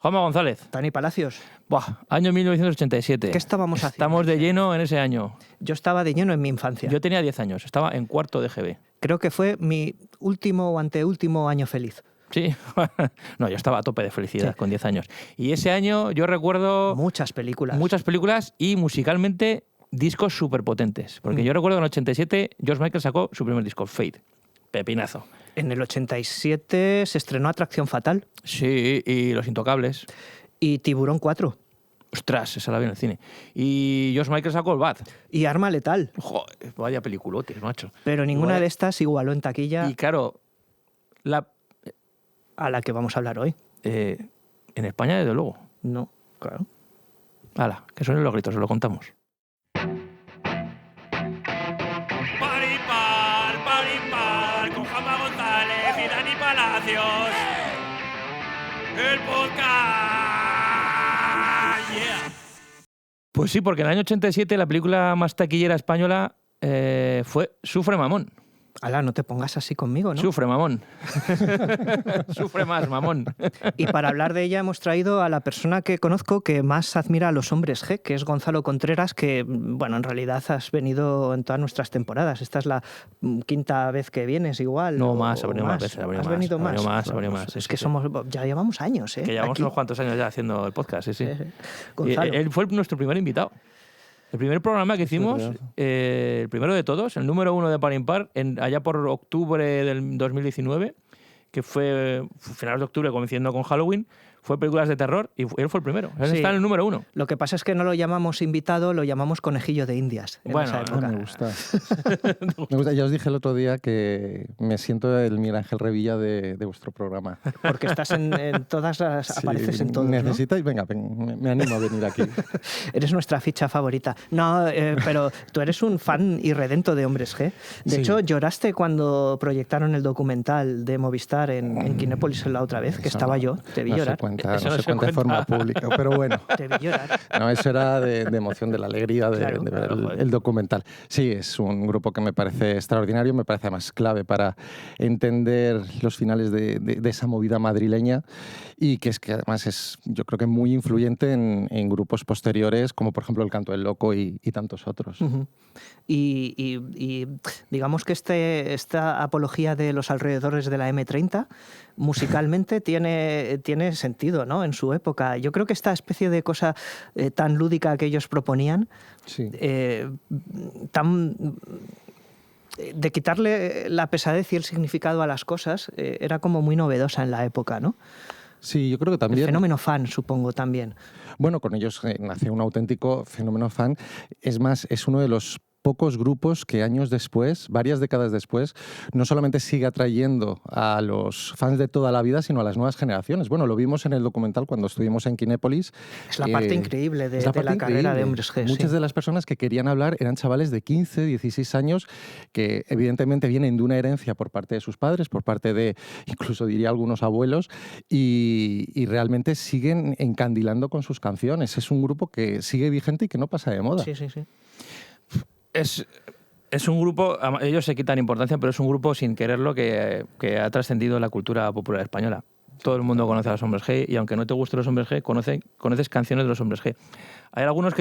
Juanma González. Dani Palacios. Buah, año 1987. ¿Qué estábamos haciendo? Estamos de lleno en ese año. Yo estaba de lleno en mi infancia. Yo tenía 10 años, estaba en cuarto de GB. Creo que fue mi último o anteúltimo año feliz. Sí, no, yo estaba a tope de felicidad con 10 años. Y ese año yo recuerdo... Muchas películas. Muchas películas y musicalmente discos súper potentes. Porque yo recuerdo que en el 87 George Michael sacó su primer disco, Fade. Pepinazo. En el 87 se estrenó Atracción Fatal. Sí, y Los Intocables. Y Tiburón 4. Ostras, esa la vi en el cine. Y George Michael sacó el Bad. Y Arma Letal. Joder, vaya peliculotes, macho. Pero ninguna de estas igualó en taquilla Y claro, a la que vamos a hablar hoy. En España, desde luego. No, claro. Hala, que suenen los gritos, os lo contamos. Paripar, con Juanma González y Dani Palacios. El podcast. Yeah. Pues sí, porque en el año 87 la película más taquillera española fue Sufre Mamón. Ala, no te pongas así conmigo, ¿no? Sufre Mamón. Sufre más, mamón. Y para hablar de ella hemos traído a la persona que conozco que más admira a los hombres G, que es Gonzalo Contreras, que, bueno, en realidad has venido en todas nuestras temporadas. Esta es la quinta vez que vienes igual. No, más, ha venido más veces. ¿Has venido más? Más. Es que ya llevamos años, ¿eh? Que llevamos Aquí. unos cuantos años ya haciendo el podcast, sí. Gonzalo. Él fue nuestro primer invitado. El primer programa que hicimos, el primero de todos, el número 1 de Par Impar, allá por octubre del 2019, que fue finales de octubre coincidiendo con Halloween, fue películas de terror y él fue el primero. Él está en el número 1. Lo que pasa es que no lo llamamos invitado, lo llamamos conejillo de Indias en esa época. Me gusta. Me gusta. Ya os dije el otro día que me siento el Miguel Ángel Revilla de vuestro programa. Porque estás en todas las... apareces en todos, necesitáis, ¿no? Venga, me animo a venir aquí. Eres nuestra ficha favorita. No, pero tú eres un fan irredento de Hombres G. De hecho, lloraste cuando proyectaron el documental de Movistar en Kinépolis la otra vez, que estaba yo, te vi llorar. No se cuenta de forma pública, pero bueno. Te vi llorar. No, eso era de emoción, de la alegría de ver el documental. Sí, es un grupo que me parece extraordinario, me parece además clave para entender los finales de esa movida madrileña y que además es, yo creo que muy influyente en grupos posteriores, como por ejemplo El Canto del Loco y tantos otros. Uh-huh. Y digamos que esta apología de los alrededores de la M30 musicalmente tiene sentido, ¿no? En su época. Yo creo que esta especie de cosa tan lúdica que ellos proponían, sí. De quitarle la pesadez y el significado a las cosas, era como muy novedosa en la época, ¿no? Sí, yo creo que también... El fenómeno fan, supongo, también. Bueno, con ellos nació un auténtico fenómeno fan. Es más, es uno de los pocos grupos que años después, varias décadas después, no solamente sigue atrayendo a los fans de toda la vida, sino a las nuevas generaciones. Bueno, lo vimos en el documental cuando estuvimos en Kinépolis. Es la parte increíble de la carrera de Hombres G. Muchas de las personas que querían hablar eran chavales de 15, 16 años que evidentemente vienen de una herencia por parte de sus padres, por parte de, incluso diría algunos abuelos, y realmente siguen encandilando con sus canciones. Es un grupo que sigue vigente y que no pasa de moda. Sí. Es un grupo, ellos se quitan importancia, pero es un grupo sin quererlo que ha trascendido la cultura popular española. Todo el mundo conoce a los Hombres G y aunque no te gusten los Hombres G, conoces canciones de los Hombres G. Hay algunos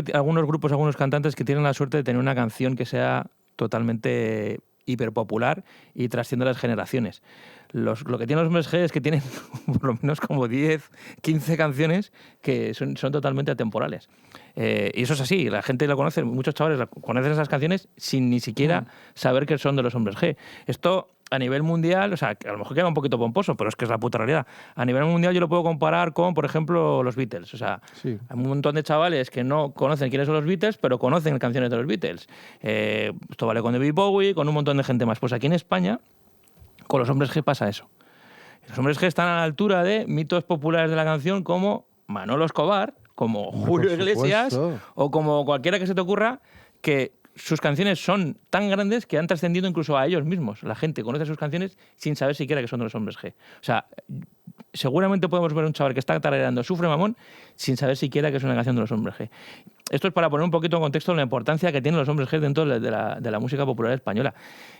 grupos, algunos cantantes que tienen la suerte de tener una canción que sea totalmente hiperpopular y trasciende las generaciones. Lo que tienen los Hombres G es que tienen por lo menos como 10, 15 canciones que son totalmente atemporales. Y eso es así, la gente lo conoce, muchos chavales conocen esas canciones sin ni siquiera saber que son de los Hombres G. Esto a nivel mundial, o sea, a lo mejor queda un poquito pomposo, pero es que es la puta realidad. A nivel mundial yo lo puedo comparar con, por ejemplo, los Beatles. O sea, hay un montón de chavales que no conocen quiénes son los Beatles, pero conocen canciones de los Beatles. Esto vale con David Bowie, con un montón de gente más. Pues aquí en España, con los Hombres G pasa eso. Los Hombres G están a la altura de mitos populares de la canción como Manolo Escobar, como Julio Iglesias o como cualquiera que se te ocurra, que sus canciones son tan grandes que han trascendido incluso a ellos mismos. La gente conoce sus canciones sin saber siquiera que son de los Hombres G. O sea, seguramente podemos ver un chaval que está tarareando Sufre Mamón sin saber siquiera que es una canción de los Hombres G. Esto es para poner un poquito en contexto la importancia que tienen los Hombres G dentro de la música popular española.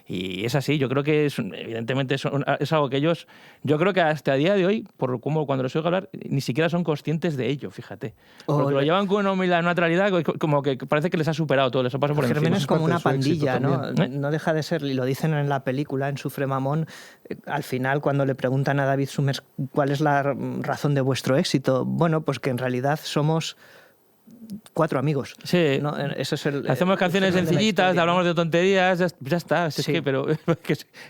Y es así, yo creo que evidentemente es algo que ellos, yo creo que hasta el día de hoy, por cómo cuando les oigo hablar, ni siquiera son conscientes de ello, fíjate. Porque lo llevan con una humildad, una naturalidad, como que parece que les ha superado todo, les ha pasado por encima. Germen es como una pandilla, ¿no? No deja de ser, y lo dicen en la película, en Sufre Mamón, al final cuando le preguntan a David Summers cuál es la razón de vuestro éxito, bueno, pues que en realidad somos 4 amigos. Sí. ¿No? Eso es hacemos canciones sencillitas, hablamos de tonterías, ya está. Sí. Es que, pero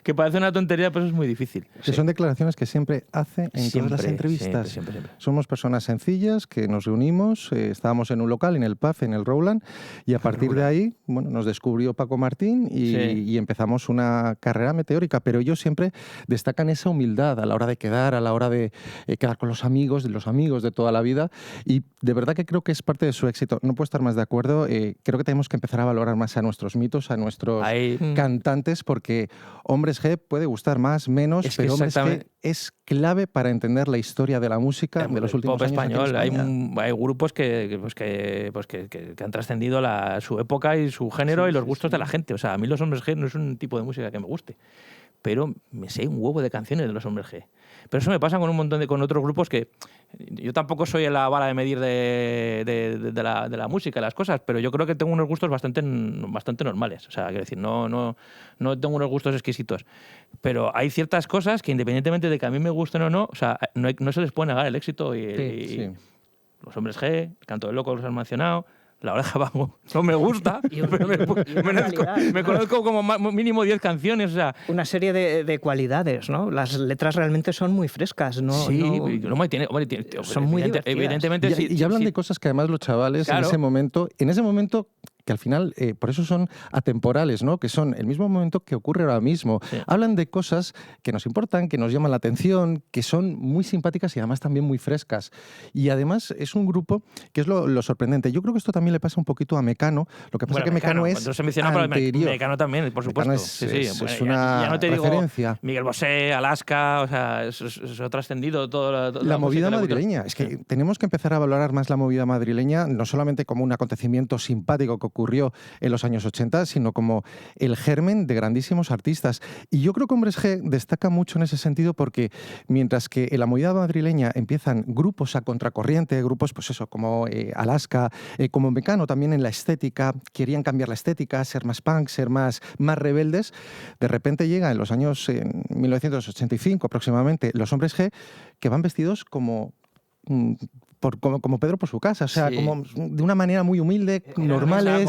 que parece una tontería, pero es muy difícil. Que son declaraciones que siempre hace en todas las entrevistas. Siempre. Somos personas sencillas que nos reunimos, estábamos en un local, en el PAF, en el Rowland, y a partir de ahí, bueno, nos descubrió Paco Martín y empezamos una carrera meteórica. Pero ellos siempre destacan esa humildad a la hora de quedar, a la hora de quedar con los amigos de toda la vida. Y de verdad que creo que es parte de su éxito. No puedo estar más de acuerdo. Creo que tenemos que empezar a valorar más a nuestros mitos, a nuestros cantantes, porque Hombres G puede gustar más, menos, pero Hombres G es clave para entender la historia de la música de los últimos pop años. Español. Hay grupos que han trascendido su época y su género y los gustos de la gente. O sea, a mí los Hombres G no es un tipo de música que me guste, pero me sé un huevo de canciones de los Hombres G. Pero eso me pasa con un montón con otros grupos que yo tampoco soy la vara de medir de la música, las cosas, pero yo creo que tengo unos gustos bastante normales. O sea, quiero decir, no tengo unos gustos exquisitos. Pero hay ciertas cosas que, independientemente de que a mí me gusten o no, o sea, no se les puede negar el éxito. Y los Hombres G, el Canto del Loco los han mencionado, La Oreja Vago no me gusta, me conozco como mínimo 10 canciones. O sea, una serie de cualidades, ¿no? Las letras realmente son muy frescas, ¿no? Son muy divertidas. Evidentemente, y hablan de cosas que además los chavales en ese momento, que al final, por eso son atemporales, ¿no? Que son el mismo momento que ocurre ahora mismo. Sí. Hablan de cosas que nos importan, que nos llaman la atención, que son muy simpáticas y además también muy frescas. Y además es un grupo que es lo sorprendente. Yo creo que esto también le pasa un poquito a Mecano. Lo que pasa es que Mecano es anterior. Mecano también, por supuesto. Es una ya no te referencia. Digo Miguel Bosé, Alaska, o sea, eso ha trascendido toda la movida madrileña. Es que tenemos que empezar a valorar más la movida madrileña, no solamente como un acontecimiento simpático que ocurrió en los años 80, sino como el germen de grandísimos artistas. Y yo creo que Hombres G destaca mucho en ese sentido porque mientras que en la movida madrileña empiezan grupos a contracorriente, grupos pues eso, como Alaska, como Mecano también en la estética, querían cambiar la estética, ser más punk, ser más rebeldes, de repente llega en los años 1985 aproximadamente los Hombres G que van vestidos como Pedro por su casa, o sea, como de una manera muy humilde, normales,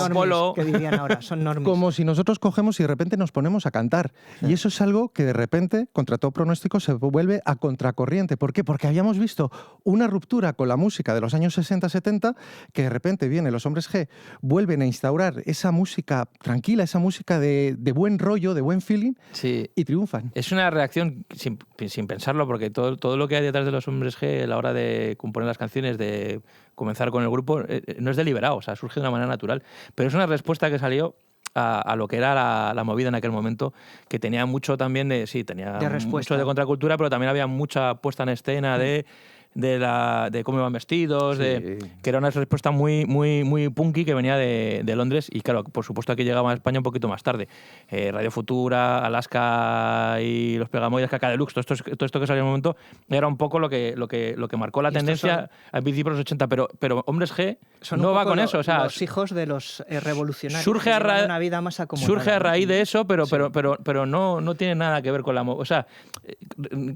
que dirían ahora, son normis. Como si nosotros cogemos y de repente nos ponemos a cantar. Sí. Y eso es algo que de repente, contra todo pronóstico, se vuelve a contracorriente. ¿Por qué? Porque habíamos visto una ruptura con la música de los años 60-70, que de repente vienen los Hombres G, vuelven a instaurar esa música tranquila, esa música de buen rollo, de buen feeling, y triunfan. Es una reacción sin pensarlo, porque todo lo que hay detrás de los Hombres G a la hora de componer las canciones, de comenzar con el grupo, no es deliberado, o sea, surge de una manera natural. Pero es una respuesta que salió a lo que era la movida en aquel momento, que tenía mucho también tenía mucho de contracultura, pero también había mucha puesta en escena de cómo iban vestidos, que era una respuesta muy, muy, muy punky que venía de Londres y claro, por supuesto que llegaba a España un poquito más tarde. Radio Futura, Alaska y los Pegamoides, Caca Deluxe, todo esto que salió en el momento era un poco lo que marcó la tendencia al principio de los 80, pero Hombres G no va con eso. O sea, los hijos de los revolucionarios surge una vida más acomodada. Surge a raíz de eso, pero no tiene nada que ver con la movida. O sea,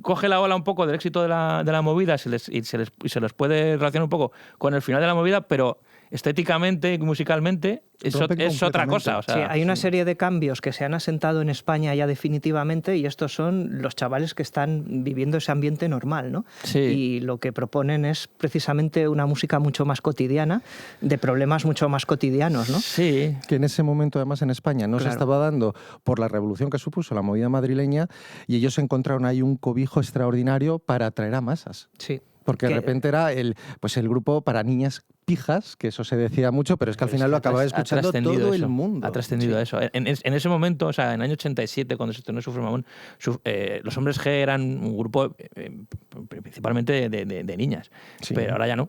coge la ola un poco del éxito de la movida y se les puede relacionar un poco con el final de la movida, pero estéticamente y musicalmente es otra cosa. O sea, sí, hay una serie de cambios que se han asentado en España ya definitivamente y estos son los chavales que están viviendo ese ambiente normal, ¿no? Sí. Y lo que proponen es precisamente una música mucho más cotidiana, de problemas mucho más cotidianos, ¿no? Sí. Que en ese momento además en España no se estaba dando por la revolución que supuso la movida madrileña y ellos encontraron ahí un cobijo extraordinario para atraer a masas. Sí. Porque de repente era el grupo para niñas pijas, que eso se decía mucho, pero es que al final lo acababa escuchando todo el mundo. Ha trascendido eso. En ese momento, o sea, en el año 87, cuando se estrenó Sufre Mamón, los Hombres G eran un grupo principalmente de niñas, pero ahora ya no.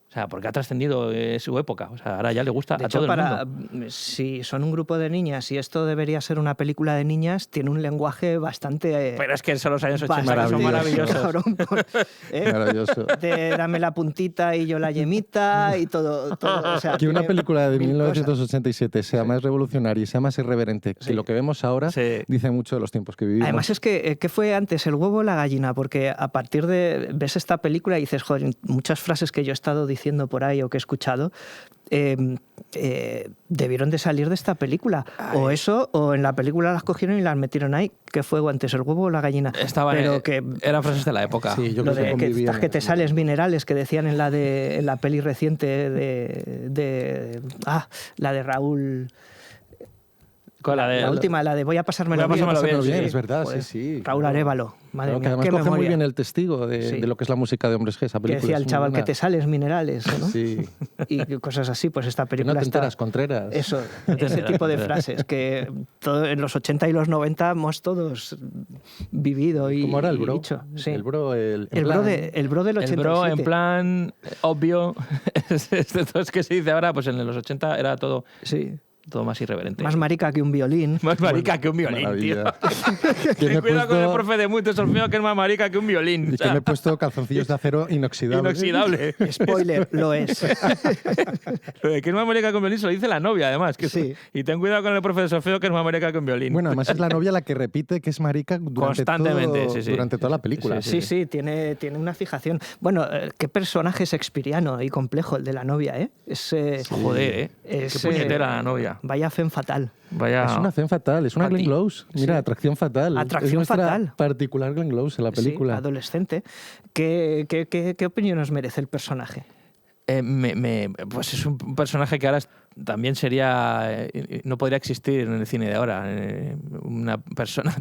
O sea, porque ha trascendido su época. O sea, ahora ya le gusta a todo el mundo. Si son un grupo de niñas y esto debería ser una película de niñas, tiene un lenguaje bastante... Pero es que son los años 80 que son maravillosos. Maravilloso. De dame la puntita y yo la yemita y todo. O sea, que una película de 1987 sea más revolucionaria y sea más irreverente que lo que vemos ahora, dice mucho de los tiempos que vivimos. Además es que, ¿qué fue antes, el huevo o la gallina? Porque a partir de... ves esta película y dices, joder, muchas frases que yo he estado diciendo por ahí o que he escuchado debieron de salir de esta película. O eso, o en la película las cogieron y las metieron ahí. ¿Qué fue antes, el huevo o la gallina? Eran frases de la época. Sí, yo lo creo de que te sales minerales, que decían en la peli reciente la de Raúl... La última, la de voy a pasármelo bien. Es verdad, joder, sí. Raúl Arévalo. Madre mía, que además qué coge memoria. muy bien el testigo de lo que es la música de Hombres G, esa película. Que decía el chaval que te sales minerales, ¿no? Sí. Y cosas así, pues esta película que no te enteras, Contreras. Eso, ese tipo de frases que en los 80 y los 90 hemos todos vivido y ¿Cómo era el bro? dicho. Sí. El bro del 87. El bro en plan obvio. Es que se dice ahora, pues en los 80 era todo... Sí. Todo más irreverente. Más marica que un violín. Más marica que un violín, maravilla. tío. Ten cuidado con el profe de muy solfeo, que es más marica que un violín. Y que me he puesto calzoncillos de acero inoxidable. Inoxidable. Spoiler, lo es. Lo de que es más marica que un violín se lo dice la novia, además. Sí. Y ten cuidado con el profe de solfeo, que es más marica que un violín. Bueno, además es la novia la que repite que es marica constantemente, durante toda la película. Sí, tiene una fijación. Bueno, qué personaje shakespeariano y complejo el de la novia, ¿eh? Joder, qué puñetera la novia. Vaya femme fatal. Es una femme fatal, es una Glenn Close. Mira, atracción fatal. Atracción es fatal. Particular Glenn Close en la película. Sí, adolescente. ¿Qué opinión nos merece el personaje? Pues es un personaje que ahora también sería... no podría existir en el cine de ahora. Una persona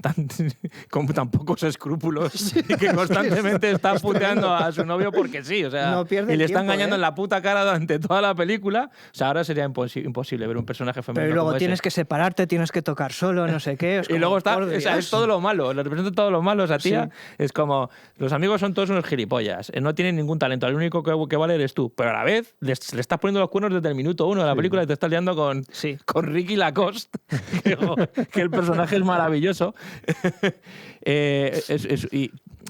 con tan pocos escrúpulos y que constantemente está puteando a su novio porque sí. O sea, y le está engañando en la puta cara durante toda la película. O sea, ahora sería imposible ver un personaje femenino. Pero luego como tienes ese. que separarte, tienes que tocar solo, no sé qué. Y luego está... O sea, es todo lo malo. Le representa todo lo malo a esa tía. Sí. Es como... Los amigos son todos unos gilipollas. No tienen ningún talento. El único que vale eres tú. Pero a la vez le estás poniendo los cuernos desde el minuto 1 de la película y te estás liando con Ricky Lacoste, que el personaje es maravilloso.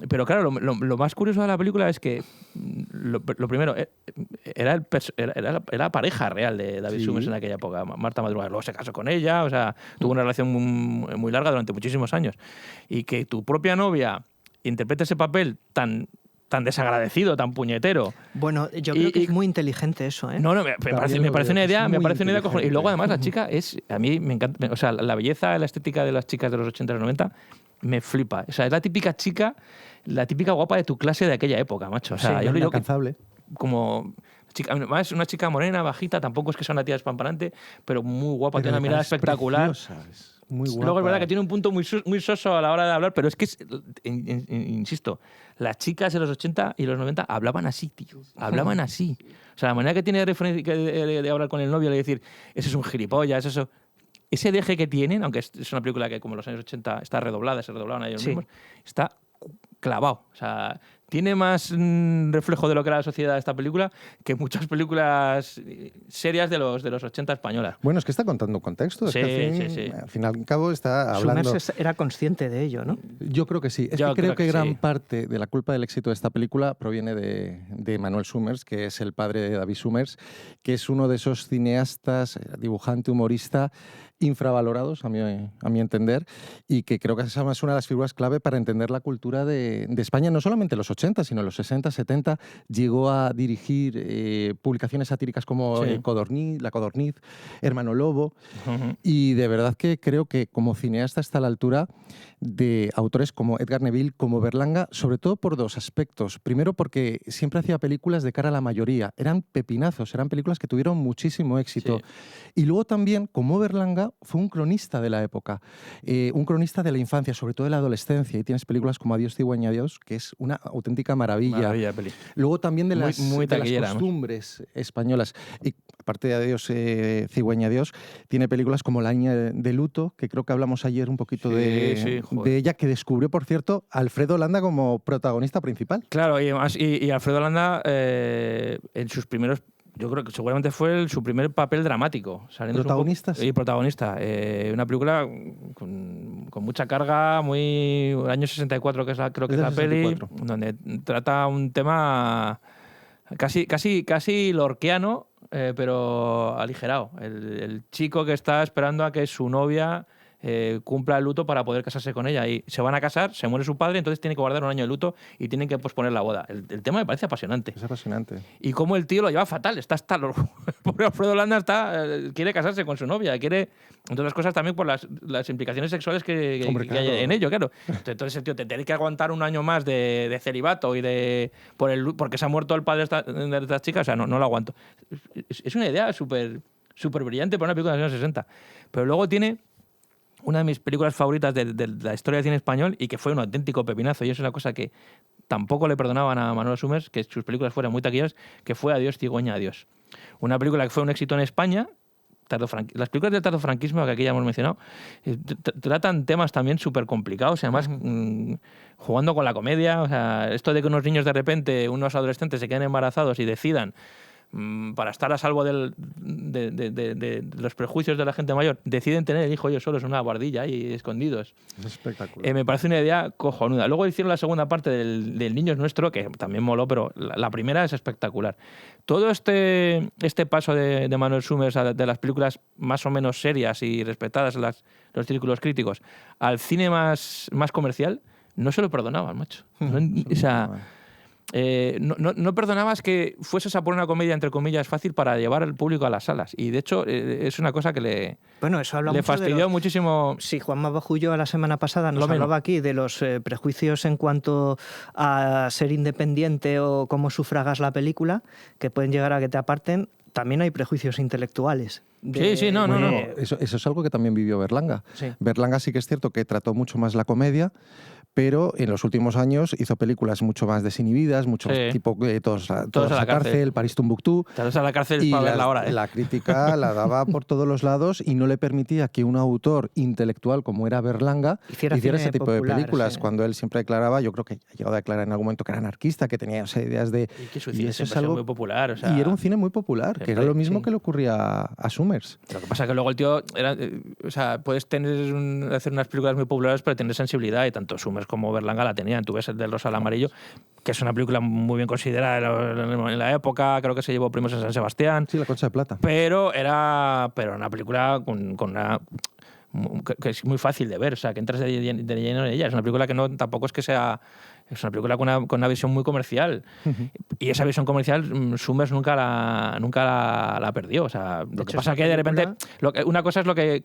Pero claro, lo más curioso de la película es que lo primero era la pareja real de David Summers en aquella época, Marta Madrugal. Luego se casó con ella, o sea, tuvo una relación muy larga durante muchísimos años. Y que tu propia novia interprete ese papel tan desagradecido, tan puñetero. Bueno, yo creo que es muy inteligente eso, ¿eh? No, me parece una idea cojonuda. Y luego además la chica a mí me encanta, o sea, la belleza, la estética de las chicas de los 80 y los 90 me flipa. O sea, es la típica chica, la típica guapa de tu clase de aquella época, macho. O sea, yo digo inalcanzable. Como además una chica morena, bajita, tampoco es que sea una tía espampanante, pero muy guapa, tiene una mirada espectacular. Muy guapa. Luego es verdad que tiene un punto muy soso a la hora de hablar, pero es que, insisto, las chicas de los 80 y los 90 hablaban así, tío. Hablaban así. O sea, la manera que tiene de hablar con el novio, de decir, ese es un gilipollas, eso... Ese deje que tienen, aunque es una película que como en los años 80 está redoblada, se redoblaban ellos mismos, está clavado. O sea, tiene más reflejo de lo que era la sociedad de esta película que muchas películas serias de los 80 españolas. Bueno, es que está contando un contexto. Sí. Al fin y al cabo está hablando... Summers era consciente de ello, ¿no? Yo creo que sí. Creo que gran parte de la culpa del éxito de esta película proviene de Manuel Summers, que es el padre de David Summers, que es uno de esos cineastas, dibujante, humorista, infravalorados, a mi entender, y que creo que esa es una de las figuras clave para entender la cultura de España, no solamente en los 80, sino en los 60, 70. Llegó a dirigir publicaciones satíricas como La Codorniz, Hermano Lobo, y de verdad que creo que como cineasta está a la altura de autores como Edgar Neville, como Berlanga, sobre todo por dos aspectos. Primero, porque siempre hacía películas de cara a la mayoría. Eran pepinazos, eran películas que tuvieron muchísimo éxito. Y luego también, como Berlanga, fue un cronista de la época, un cronista de la infancia, sobre todo de la adolescencia. Y tienes películas como Adiós, cigüeña, adiós, que es una auténtica auténtica maravilla. Maravilla de peli. Luego también de las taquillera, costumbres españolas. Y aparte de Adiós, Cigüeña Adiós, tiene películas como La niña de luto, que creo que hablamos ayer un poquito de ella, que descubrió, por cierto, a Alfredo Landa como protagonista principal. Claro, y Alfredo Landa en sus primeros... Yo creo que seguramente fue su primer papel dramático. ¿Protagonista? Sí, protagonista. Una película con mucha carga, muy... año 64, que es creo que es la 64. Peli, donde trata un tema casi lorquiano, pero aligerado. El chico que está esperando a que su novia cumpla el luto para poder casarse con ella. Y se van a casar, se muere su padre, entonces tiene que guardar un año de luto y tienen que posponer la boda. El tema me parece apasionante. Es apasionante. Y cómo el tío lo lleva fatal. El pobre Alfredo Landa quiere casarse con su novia, quiere... Entre otras cosas también por las implicaciones sexuales que hay en ello, claro. Entonces el tío te tiene que aguantar un año más de celibato y porque se ha muerto el padre de esta chica, o sea, no lo aguanto. Es una idea súper brillante para una película de los años 60. Pero luego tiene una de mis películas favoritas de la historia del cine español y que fue un auténtico pepinazo, y eso es una cosa que tampoco le perdonaban a Manuel Summers, que sus películas fueran muy taquilleras, que fue Adiós, Cigüeña, Adiós. Una película que fue un éxito en España. Las películas del tardofranquismo, que aquí ya hemos mencionado, tratan temas también súper complicados, y además jugando con la comedia. O sea, esto de que unos niños de repente, unos adolescentes, se queden embarazados y decidan, para estar a salvo de los prejuicios de la gente mayor, deciden tener el hijo ellos solos en una guardilla y escondidos. Es espectacular. Me parece una idea cojonuda. Luego hicieron la segunda parte del Niño es Nuestro, que también moló, pero la primera es espectacular. Todo este paso de Manuel Summers de las películas más o menos serias y respetadas en los círculos críticos al cine más comercial, no se lo perdonaban, macho. O sea... no perdonabas que fueses a poner una comedia, entre comillas, fácil para llevar al público a las salas. Y de hecho es una cosa que le fastidió muchísimo. Sí, Juanma Bajullo la semana pasada nos hablaba aquí de los prejuicios en cuanto a ser independiente o cómo sufragas la película, que pueden llegar a que te aparten. También hay prejuicios intelectuales. No. Eso es algo que también vivió Berlanga. Sí. Berlanga sí que es cierto que trató mucho más la comedia, pero en los últimos años hizo películas mucho más desinhibidas, mucho tipo todos a la cárcel, París Tumbuctú. Todos a la cárcel para verla ahora. La crítica la daba por todos los lados y no le permitía que un autor intelectual como era Berlanga hiciera ese tipo de películas. Sí. Cuando él siempre declaraba, yo creo que ha llegado a declarar en algún momento que era anarquista, que tenía ideas de... Y que su cine es algo muy popular. O sea, y era un cine muy popular, que era lo mismo que le ocurría a Summers. Lo que pasa es que luego el tío puedes hacer unas películas muy populares, pero tener sensibilidad, y tanto Summers como Berlanga la tenían. Tú ves el del Rosa al Amarillo, que es una película muy bien considerada en la época, creo que se llevó premios en San Sebastián. Sí, la Concha de Plata. Pero era una película con una... que es muy fácil de ver, o sea, que entras de lleno en ella. Es una película que tampoco es que sea... Es una película con una visión muy comercial. Y esa visión comercial Summers nunca la perdió. O sea, lo que pasa es que de repente... una cosa es lo que...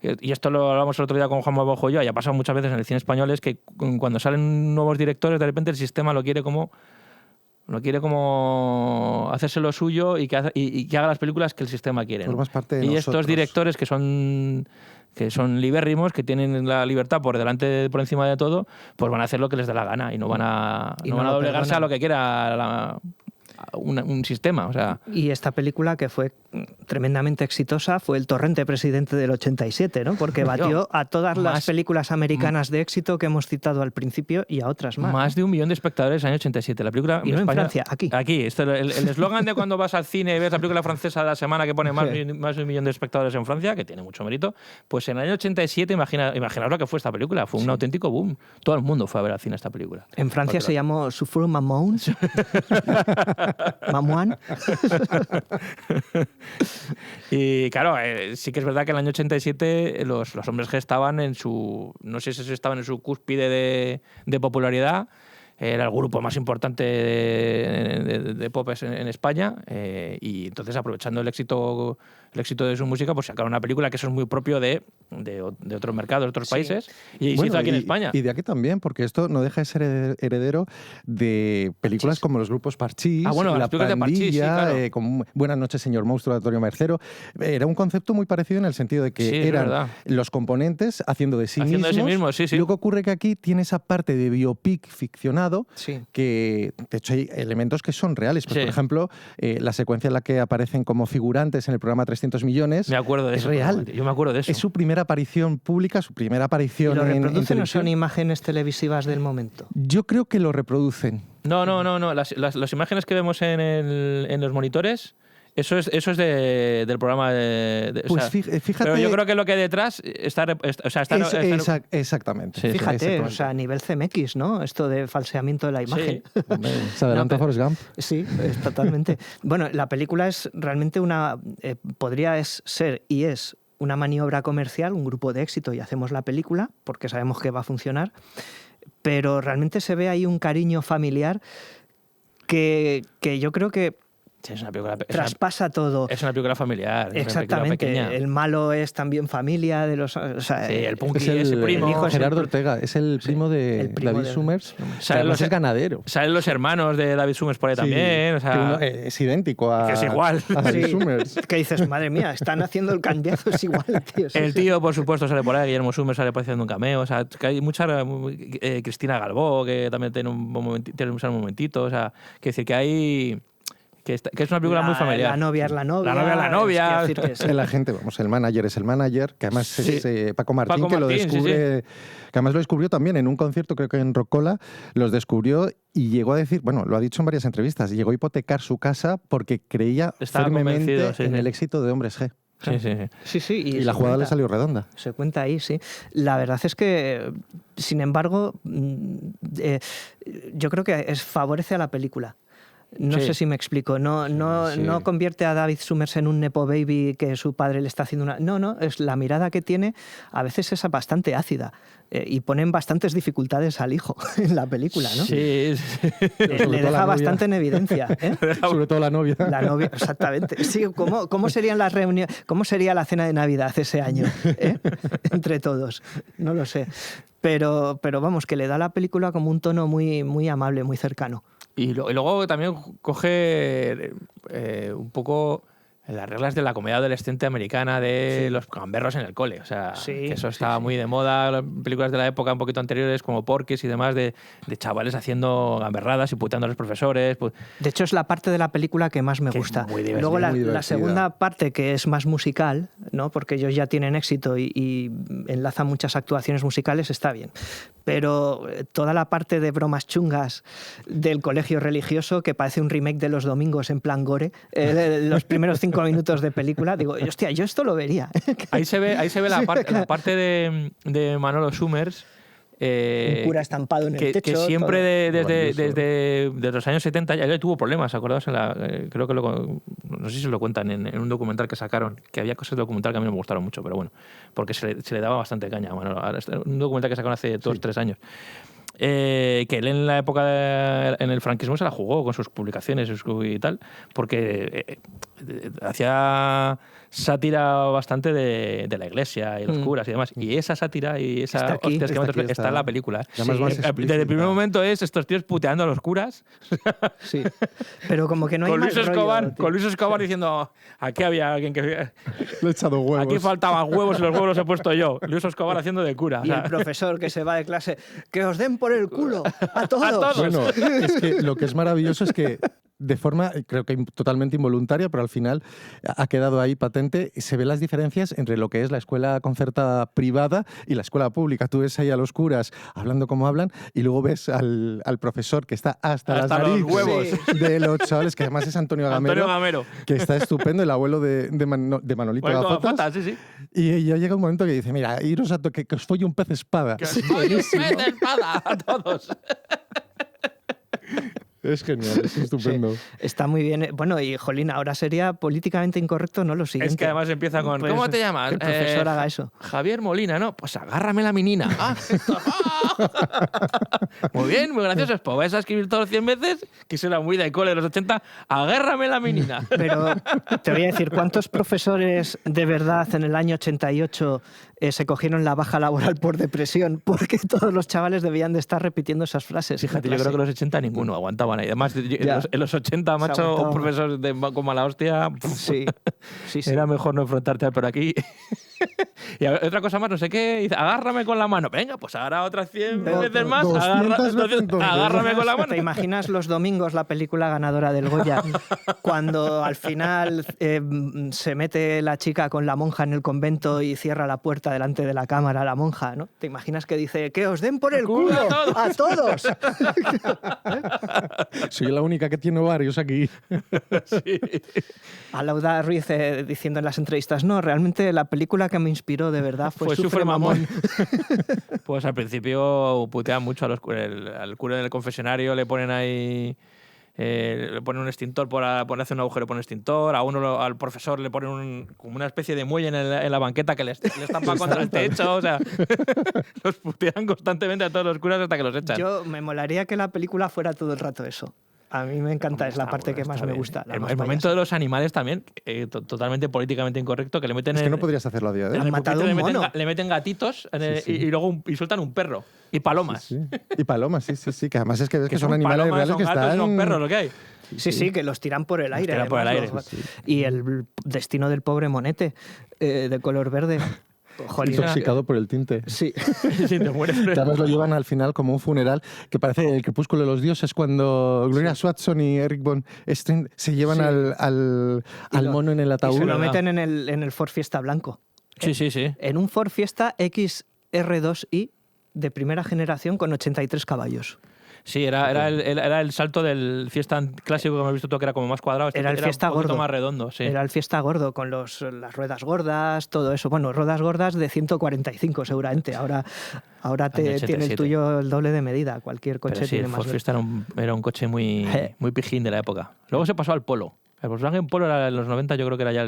Y esto lo hablamos el otro día con Juan Mabojo y yo, y ha pasado muchas veces en el cine español, es que cuando salen nuevos directores, de repente el sistema lo quiere como hacerse lo suyo y que haga las películas que el sistema quiere, ¿no? Formas parte de y nosotros. Estos directores que son libérrimos, que tienen la libertad por encima de todo, pues van a hacer lo que les dé la gana y no van a doblegarse a lo que quiera un sistema. O sea. Y esta película, que fue tremendamente exitosa, fue El Torrente Presidente del 87, ¿no? Porque batió a todas las películas americanas de éxito que hemos citado al principio y a otras más. Más de 1 millón de espectadores en el año 87. La película y no en Francia, aquí. Aquí. El eslogan de cuando vas al cine y ves la película francesa de la semana que pone más de 1 millón de espectadores en Francia, que tiene mucho mérito, pues en el año 87, imaginaos lo que fue esta película. Fue un auténtico boom. Todo el mundo fue a ver al cine esta película. En Francia se llamó Souffle Mamoun. Mamoine. Y claro, sí que es verdad que en el año 87 los Hombres G estaban no sé si estaban en su cúspide de popularidad. Era el grupo más importante de pop en España, y entonces, aprovechando el éxito de su música, pues sacaron una película que eso es muy propio de otros mercados, de otros países, y se hizo aquí en España. Y de aquí también, porque esto no deja de ser heredero de películas como los grupos Parchís, La Pandilla, como Buenas noches, señor monstruo, de Antonio Mercero. Era un concepto muy parecido en el sentido de que eran los componentes haciendo de sí mismos. Sí. Lo que ocurre que aquí tiene esa parte de biopic ficcionado, dibujado, que de hecho hay elementos que son reales. Pues, por ejemplo, la secuencia en la que aparecen como figurantes en el programa 300 millones me acuerdo de es eso, real. Yo me acuerdo de eso. Es su primera aparición pública, su primera aparición ¿Y lo en reproducen o televisión. son imágenes televisivas del momento? Yo creo que lo reproducen. No. Las imágenes que vemos en los monitores, eso es del programa Pues fíjate... Pero yo creo que lo que hay detrás está... Exactamente. Sí, fíjate, o sea, a nivel CMX, ¿no? Esto de falseamiento de la imagen. Sí. Se adelanta Forrest Gump. Sí, totalmente. Bueno, la película es realmente podría ser y es una maniobra comercial, un grupo de éxito y hacemos la película porque sabemos que va a funcionar, pero realmente se ve ahí un cariño familiar que yo creo que sí, es una película, traspasa todo. Es una película familiar. Exactamente. El malo es también familia de los... O sea, sí, el Punky es el primo. El hijo Gerardo Ortega, es el primo de David Summers. Es ganadero. Salen los hermanos de David Summers por ahí también. O sea, es idéntico a... Que es igual. A David Summers. Que dices, madre mía, están haciendo el cambiazo, es igual, tío. El tío, por supuesto, sale por ahí. Guillermo Summers sale haciendo un cameo. O sea, que hay mucha... Cristina Galbó, que también tiene un momentito. O sea, que decir que hay... Que es una película muy familiar. La novia es la novia. La novia es la novia. Es decir que sí. El agente, el manager es el manager, que además es Paco Martín, que lo descubre, que además lo descubrió también en un concierto, creo que en Rocola, los descubrió y llegó a decir, bueno, lo ha dicho en varias entrevistas, llegó a hipotecar su casa porque creía firmemente en el éxito de Hombres G. Sí. Y la jugada le salió redonda. Se cuenta ahí, sí. La verdad es que, sin embargo, yo creo que favorece a la película. No sé si me explico. No convierte a David Summers en un nepo baby que su padre le está haciendo una... No, es la mirada que tiene, a veces es bastante ácida. Y ponen bastantes dificultades al hijo en la película, ¿no? Sí. Le deja bastante en evidencia. Sobre todo la novia. La novia, exactamente. Sí, ¿cómo serían las reuniones? ¿Cómo sería la cena de Navidad ese año? Entre todos. No lo sé. Pero vamos, que le da a la película como un tono muy, muy amable, muy cercano. Y luego también coge un poco las reglas de la comedia adolescente americana de los gamberros en el cole. O sea, que eso estaba muy de moda. Las películas de la época un poquito anteriores, como Porky's y demás, de chavales haciendo gamberradas y puteando a los profesores. De hecho, es la parte de la película que más me gusta. Luego la segunda parte, que es más musical, ¿no? Porque ellos ya tienen éxito y enlazan muchas actuaciones musicales, está bien. Pero toda la parte de bromas chungas del colegio religioso, que parece un remake de Los Domingos en plan gore, los primeros 5 minutos de película, digo, hostia, yo esto lo vería. Ahí se ve la parte de Manolo Summers. Un cura estampado en el techo. Que siempre desde los años 70 ya tuvo problemas, ¿acordaos? Creo que no sé si lo cuentan en un documental que sacaron, que había cosas de documental que a mí me gustaron mucho, pero bueno, porque se le daba bastante caña a Manolo. Un documental que sacaron hace 2 o 3 años. Que él en la época en el franquismo se la jugó con sus publicaciones y tal, porque hacía sátira bastante de la iglesia y los curas y demás. Y esa sátira y esa está en la película. Desde el primer momento es estos tíos puteando a los curas. Sí. Pero como que no hay con más Luis Escobar, rollo, con Luis Escobar diciendo, aquí había alguien que... Le he echado huevos. Aquí faltaban huevos y los huevos los he puesto yo. Luis Escobar haciendo de cura. Y el profesor que se va de clase, que os den por el culo a todos. Bueno, es que lo que es maravilloso es que de forma, creo que totalmente involuntaria, pero al final ha quedado ahí patente, se ven las diferencias entre lo que es la escuela concertada privada y la escuela pública. Tú ves ahí a los curas hablando como hablan y luego ves al profesor que está hasta las narices los huevos de los chavales, que además es Antonio Gamero, que está estupendo, el abuelo de Manolito Gafotas. Sí. Y ya llega un momento que dice, mira, iros a que os folle un pez espada. ¡Que os folle un pez espada a todos! Es genial, es estupendo. Sí, está muy bien. Bueno, y jolín, ahora sería políticamente incorrecto, ¿no? Lo siguiente. Es que además empieza con, pues, ¿cómo te llamas? Que el profesor haga eso. Javier Molina, ¿no? Pues agárrame la menina. Muy bien, muy gracioso. Pues vais a escribir todos 100 veces, que será muy de cole de los 80, agárrame la menina. Pero te voy a decir, ¿cuántos profesores de verdad en el año 88 se cogieron la baja laboral por depresión? Porque todos los chavales debían de estar repitiendo esas frases. Fíjate, yo creo que los 80 ninguno aguantaban ahí. Además, en los 80, macho, un profesor con mala hostia, sí. Era mejor no enfrentarte, pero aquí Y otra cosa más, no sé qué, dice, agárrame con la mano. Venga, pues ahora otras 100 veces más, 200 veces. agárrame con la mano. ¿Te imaginas los domingos la película ganadora del Goya? Cuando al final se mete la chica con la monja en el convento y cierra la puerta delante de la cámara la monja, ¿no? ¿Te imaginas que dice, que os den por el culo a todos? Soy la única que tiene ovarios aquí. Sí. Alauda Ruiz diciendo en las entrevistas, no, realmente la película que me inspiró de verdad fue Sufre Mamón. Pues al principio putean mucho al cura en el confesionario, le ponen ahí... le ponen un extintor por hacer un agujero por un extintor, al profesor le ponen como una especie de muelle en la banqueta que le estampa contra el techo, o sea, los putean constantemente a todos los curas hasta que los echan. Yo me molaría que la película fuera todo el rato eso. A mí me encanta, es la parte que más me gusta. El momento de los animales también, totalmente políticamente incorrecto, que le meten... Es que no podrías hacerlo a día de hoy. Han matado un mono. Le meten gatitos y luego sueltan un perro. Y palomas. Sí. Y palomas, sí. Que además es que ves que son animales palomas, reales son que gatos, están... son perros, lo que hay. Sí, que los tiran por el aire. Tiran por el aire. Y el destino del pobre monete, de color verde. Jolín, intoxicado por el tinte. Sí. Sí, te mueres. Además lo llevan al final como un funeral que parece el crepúsculo de los dioses cuando Gloria Swanson y Eric von Steen se llevan al mono en el ataúd. Y se lo meten en el Ford Fiesta blanco. Sí. En un Ford Fiesta XR2i de primera generación con 83 caballos. Sí, era el salto del Fiesta clásico que hemos visto tú, que era como más cuadrado. Era el Fiesta un poquito gordo. más redondo, sí. Era el Fiesta gordo, con las ruedas gordas, todo eso. Bueno, ruedas gordas de 145 seguramente. Ahora tiene el tuyo el doble de medida. Cualquier coche pero sí, tiene el más. Ford Fiesta era un coche muy pijín de la época. Luego se pasó al Polo. El Volkswagen Polo era en los 90, yo creo que era ya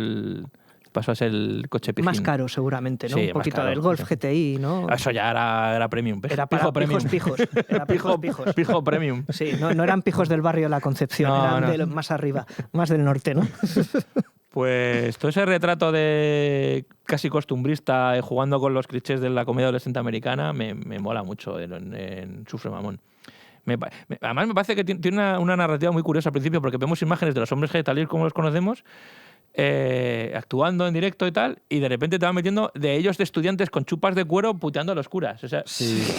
pasó a ser el coche pijín. Más caro seguramente, ¿no? Sí, un poquito caro, del Golf GTI, ¿no? Eso ya era premium. Era para pijos. Era pijos. Pijo premium. Sí, no eran pijos del barrio La Concepción, eran de más arriba, más del norte, ¿no? Pues todo ese retrato de casi costumbrista, jugando con los clichés de la comedia adolescente americana, me mola mucho en Sufre Mamón. Además me parece que tiene una narrativa muy curiosa al principio, porque vemos imágenes de los hombres G tal y como los conocemos, actuando en directo y tal, y de repente te van metiendo de ellos de estudiantes con chupas de cuero puteando a los curas. O sea,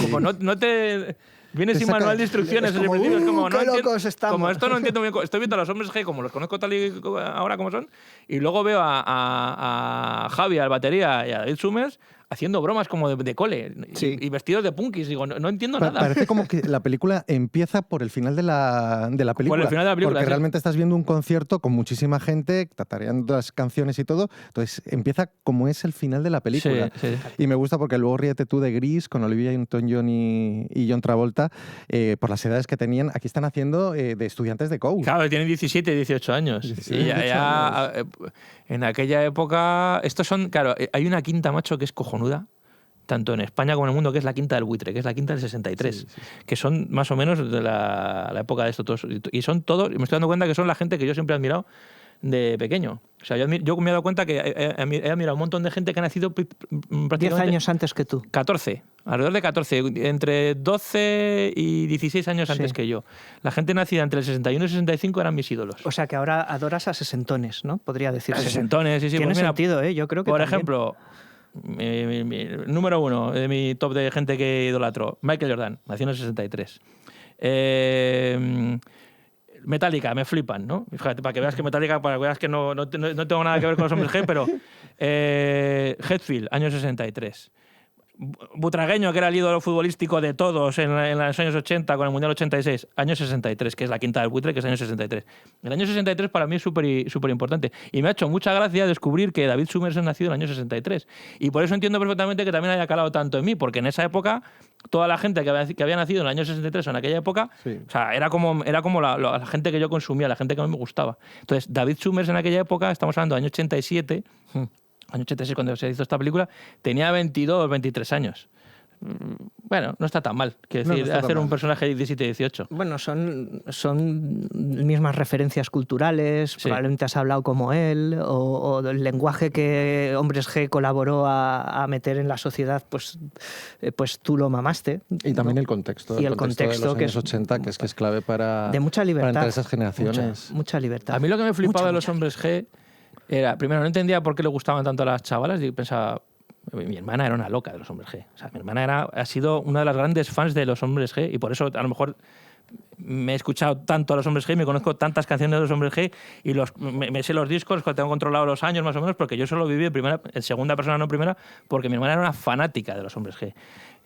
como no te... Vienes sin manual de instrucciones. Es como, qué locos estamos. Como esto no entiendo bien. Estoy viendo a los hombres G como los conozco tal y ahora como son, y luego veo a Javi, al batería, y a David Summers haciendo bromas como de cole y vestidos de punkis. Digo, no entiendo nada. Parece como que la película empieza por el final de la película. Por el final de la película. Porque realmente estás viendo un concierto con muchísima gente, tatareando las canciones y todo. Entonces empieza como es el final de la película. Sí. Y me gusta porque luego Ríete tú de Gris, con Olivia Newton-John y John Travolta, por las edades que tenían, aquí están haciendo de estudiantes de coach. Claro, tienen 17, 18 años. 17, y ya en aquella época... Estos son... Claro, hay una quinta, macho, que es cojonuda, tanto en España como en el mundo, que es la quinta del buitre, que es la quinta del 63, que son más o menos de la época de estos todos. Y son todos... Y me estoy dando cuenta que son la gente que yo siempre he admirado de pequeño. O sea, yo me he dado cuenta que he admirado a un montón de gente que ha nacido prácticamente... 10 años antes que tú. 14, alrededor de 14, entre 12 y 16 años antes que yo. La gente nacida entre el 61 y el 65 eran mis ídolos. O sea, que ahora adoras a sesentones, ¿no? Podría decirse. A sesentones, sí. Tiene Pues mira, sentido, ¿eh? Yo creo que por también. ejemplo, mi número uno de mi top de gente que idolatro, Michael Jordan, nació en el 63. Metallica, me flipan, ¿no? Fíjate, para que veas que Metallica, para que veas que no tengo nada que ver con los hombres G, pero Hetfield, año 63. Butragueño, que era el ídolo futbolístico de todos en los años 80 con el Mundial 86, año 63, que es la quinta del buitre, que es año 63. El año 63 para mí es súper importante. Y me ha hecho mucha gracia descubrir que David Summers es nacido en el año 63. Y por eso entiendo perfectamente que también haya calado tanto en mí, porque en esa época toda la gente que había nacido en el año 63 o en aquella época, o sea, era como la gente que yo consumía, la gente que a mí me gustaba. Entonces, David Summers en aquella época, estamos hablando del año 87, año 86 cuando se hizo esta película, tenía 22 o 23 años. Bueno, no está tan mal. Quiero decir, hacer un personaje de 17-18. Bueno, son mismas referencias culturales, probablemente has hablado como él, o el lenguaje que Hombres G colaboró a meter en la sociedad, pues tú lo mamaste. Y también el contexto. Y el contexto de los años 80, que es clave para, de mucha libertad, para entre esas generaciones. Mucha libertad. A mí lo que me flipaba de los Hombres G era, primero, no entendía por qué le gustaban tanto a las chavalas, y pensaba... mi hermana era una loca de los Hombres G. O sea, mi hermana ha sido una de las grandes fans de los Hombres G y por eso a lo mejor me he escuchado tanto a los Hombres G, me conozco tantas canciones de los Hombres G y me sé los discos, tengo controlado los años más o menos, porque yo solo viví en segunda persona, no primera, porque mi hermana era una fanática de los Hombres G.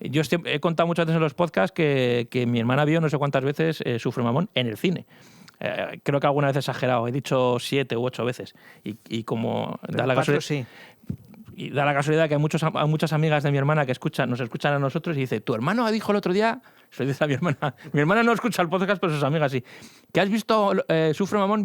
Yo he contado muchas veces en los podcasts que mi hermana vio no sé cuántas veces Sufre Mamón en el cine. Creo que alguna vez he exagerado, he dicho 7 u 8 veces. Y como da la casualidad, sí. Y da la casualidad que hay muchas amigas de mi hermana que nos escuchan a nosotros y dice, tu hermano dijo el otro día, se lo dice a mi hermana no escucha el podcast, pero sus amigas sí, que has visto Sufre Mamón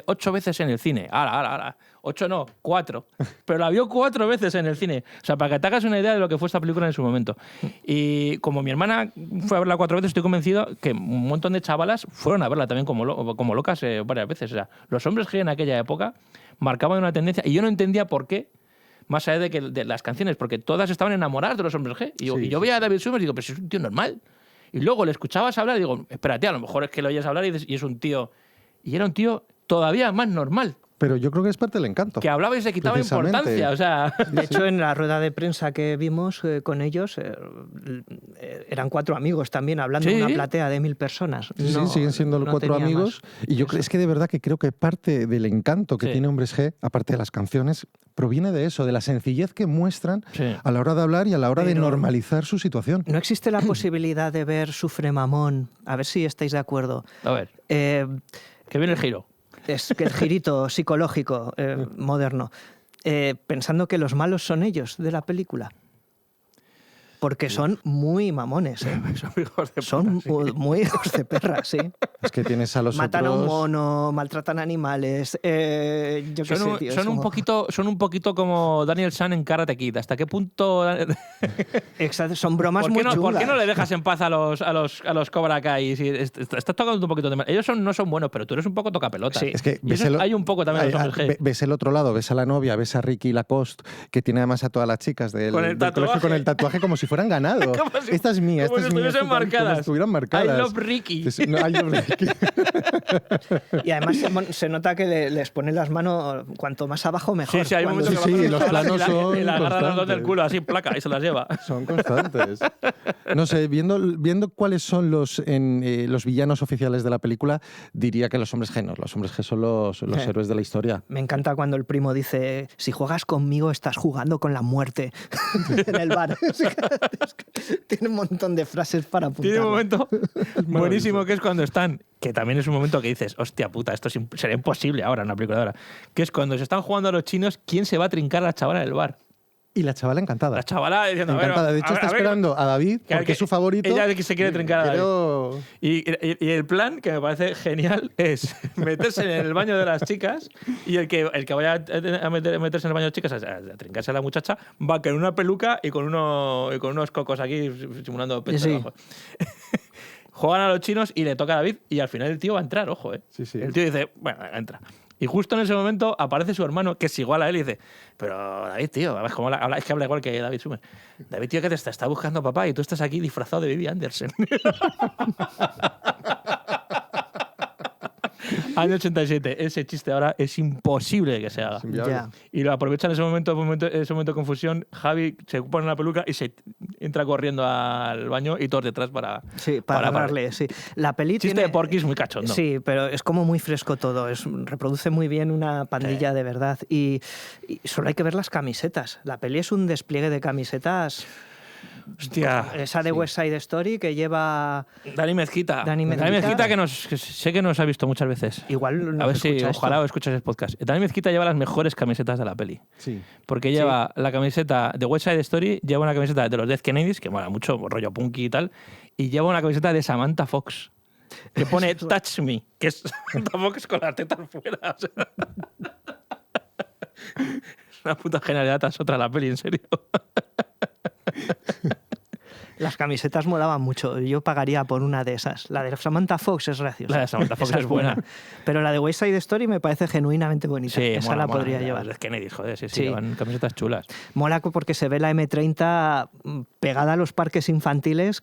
8 veces en el cine. ¡Hala! 8 no, 4. Pero la vio 4 veces en el cine. O sea, para que te hagas una idea de lo que fue esta película en su momento. Y como mi hermana fue a verla 4 veces, estoy convencido que un montón de chavalas fueron a verla también como locas varias veces. O sea, los Hombres G en aquella época marcaban una tendencia y yo no entendía por qué, más allá de las canciones, porque todas estaban enamoradas de los Hombres G. Y yo veía a David Summers y digo, pero si es un tío normal. Y luego le escuchabas hablar y digo, espérate, a lo mejor es que lo oyes hablar y es un tío... Y era un tío todavía más normal. Pero yo creo que es parte del encanto. Que hablaba y se quitaba importancia. O sea... De hecho, en la rueda de prensa que vimos con ellos, eran 4 amigos también, hablando de una platea de 1000 personas. Sí, siguen siendo los 4 amigos. Y yo es que de verdad que creo que parte del encanto que tiene Hombres G, aparte de las canciones, proviene de eso, de la sencillez que muestran a la hora de hablar y a la hora de normalizar su situación. ¿No existe la posibilidad de ver Sufre Mamón? A ver si estáis de acuerdo. A ver, que viene el giro. Es que el girito psicológico moderno, pensando que los malos son ellos de la película. Porque son muy mamones, ¿eh? Son hijos de perra, son muy hijos de perra, sí. Es que tienes a los Matan otros... a un mono, maltratan animales. Yo qué sé, tío. Son un poquito como Daniel San en Karate Kid. ¿Hasta qué punto...? Exacto, son bromas muy chulas. ¿Por qué no le dejas en paz a los Cobra Kai? Si estás tocando un poquito de mal. Ellos no son buenos, pero tú eres un poco tocapelotas. Sí. Es que hay un poco también de los Hombres G. Ves el otro lado, ves a la novia, ves a Ricky Lacoste, que tiene además a todas las chicas del colegio con el tatuaje como si fueran ganado. Esta es mía, esta es mía. Como si estuvieran marcadas. I love Ricky. I love Ricky. Y además se nota que les ponen las manos cuanto más abajo mejor. Sí, hay momentos que los planos son y la agarran los dos del culo así placa y se las lleva. Son constantes. No sé, viendo cuáles son los villanos oficiales de la película, diría que los Hombres G no. Los Hombres G son los héroes de la historia. Me encanta cuando el primo dice, si juegas conmigo estás jugando con la muerte en el bar. Tiene un montón de frases para apuntar. Tiene un momento buenísimo que es cuando están, que también es un momento que dices, hostia puta, esto será imposible ahora en una película de ahora, que es cuando se están jugando a los chinos, ¿quién se va a trincar a la chavala del bar? Y la chavala encantada. La chavala diciendo, encantada. De hecho, está esperando a David porque es su favorito. Ella que se quiere trincar a David. Y el plan, que me parece genial, es meterse en el baño de las chicas y el que vaya a meterse en el baño de las chicas a trincarse a la muchacha va con una peluca y con unos cocos aquí simulando pecho debajo. Juegan a los chinos y le toca a David y al final el tío va a entrar, ojo, ¿eh? Sí. El tío dice, bueno, entra. Y justo en ese momento aparece su hermano, que es igual a él, y dice, pero David, tío, es que habla igual que David Summers. David, tío, que te está buscando papá y tú estás aquí disfrazado de Bibi Andersen. Año 87. Ese chiste ahora es imposible que se haga. Ya. Y lo aprovechan ese momento de confusión. Javi se pone una peluca y se entra corriendo al baño y todos detrás para darle. Sí. La peli chiste tiene, de Porky es muy cachondo. Sí, pero es como muy fresco todo. Reproduce muy bien una pandilla de verdad. Y solo hay que ver las camisetas. La peli es un despliegue de camisetas. Hostia. Esa de West Side Story que lleva Dani Mezquita. Dani Mezquita que sé que nos ha visto muchas veces. Igual no a ver si ojalá escuchas el podcast. Dani Mezquita lleva las mejores camisetas de la peli. Sí. Porque lleva la camiseta de West Side Story, lleva una camiseta de los Dead Kennedys, que mola mucho, rollo punky y tal, y lleva una camiseta de Samantha Fox, que pone Touch Me, que es Samantha Fox con las tetas fuera. O sea. Es una puta genialidad tras otra la peli, en serio. Las camisetas molaban mucho. Yo pagaría por una de esas. La de Samantha Fox es graciosa. La de Samantha Fox es buena. Pero la de West Side Story me parece genuinamente bonita. Sí, esa la podría llevar. Los Kennedy, joder, sí, llevan camisetas chulas. Mola porque se ve la M30 pegada a los parques infantiles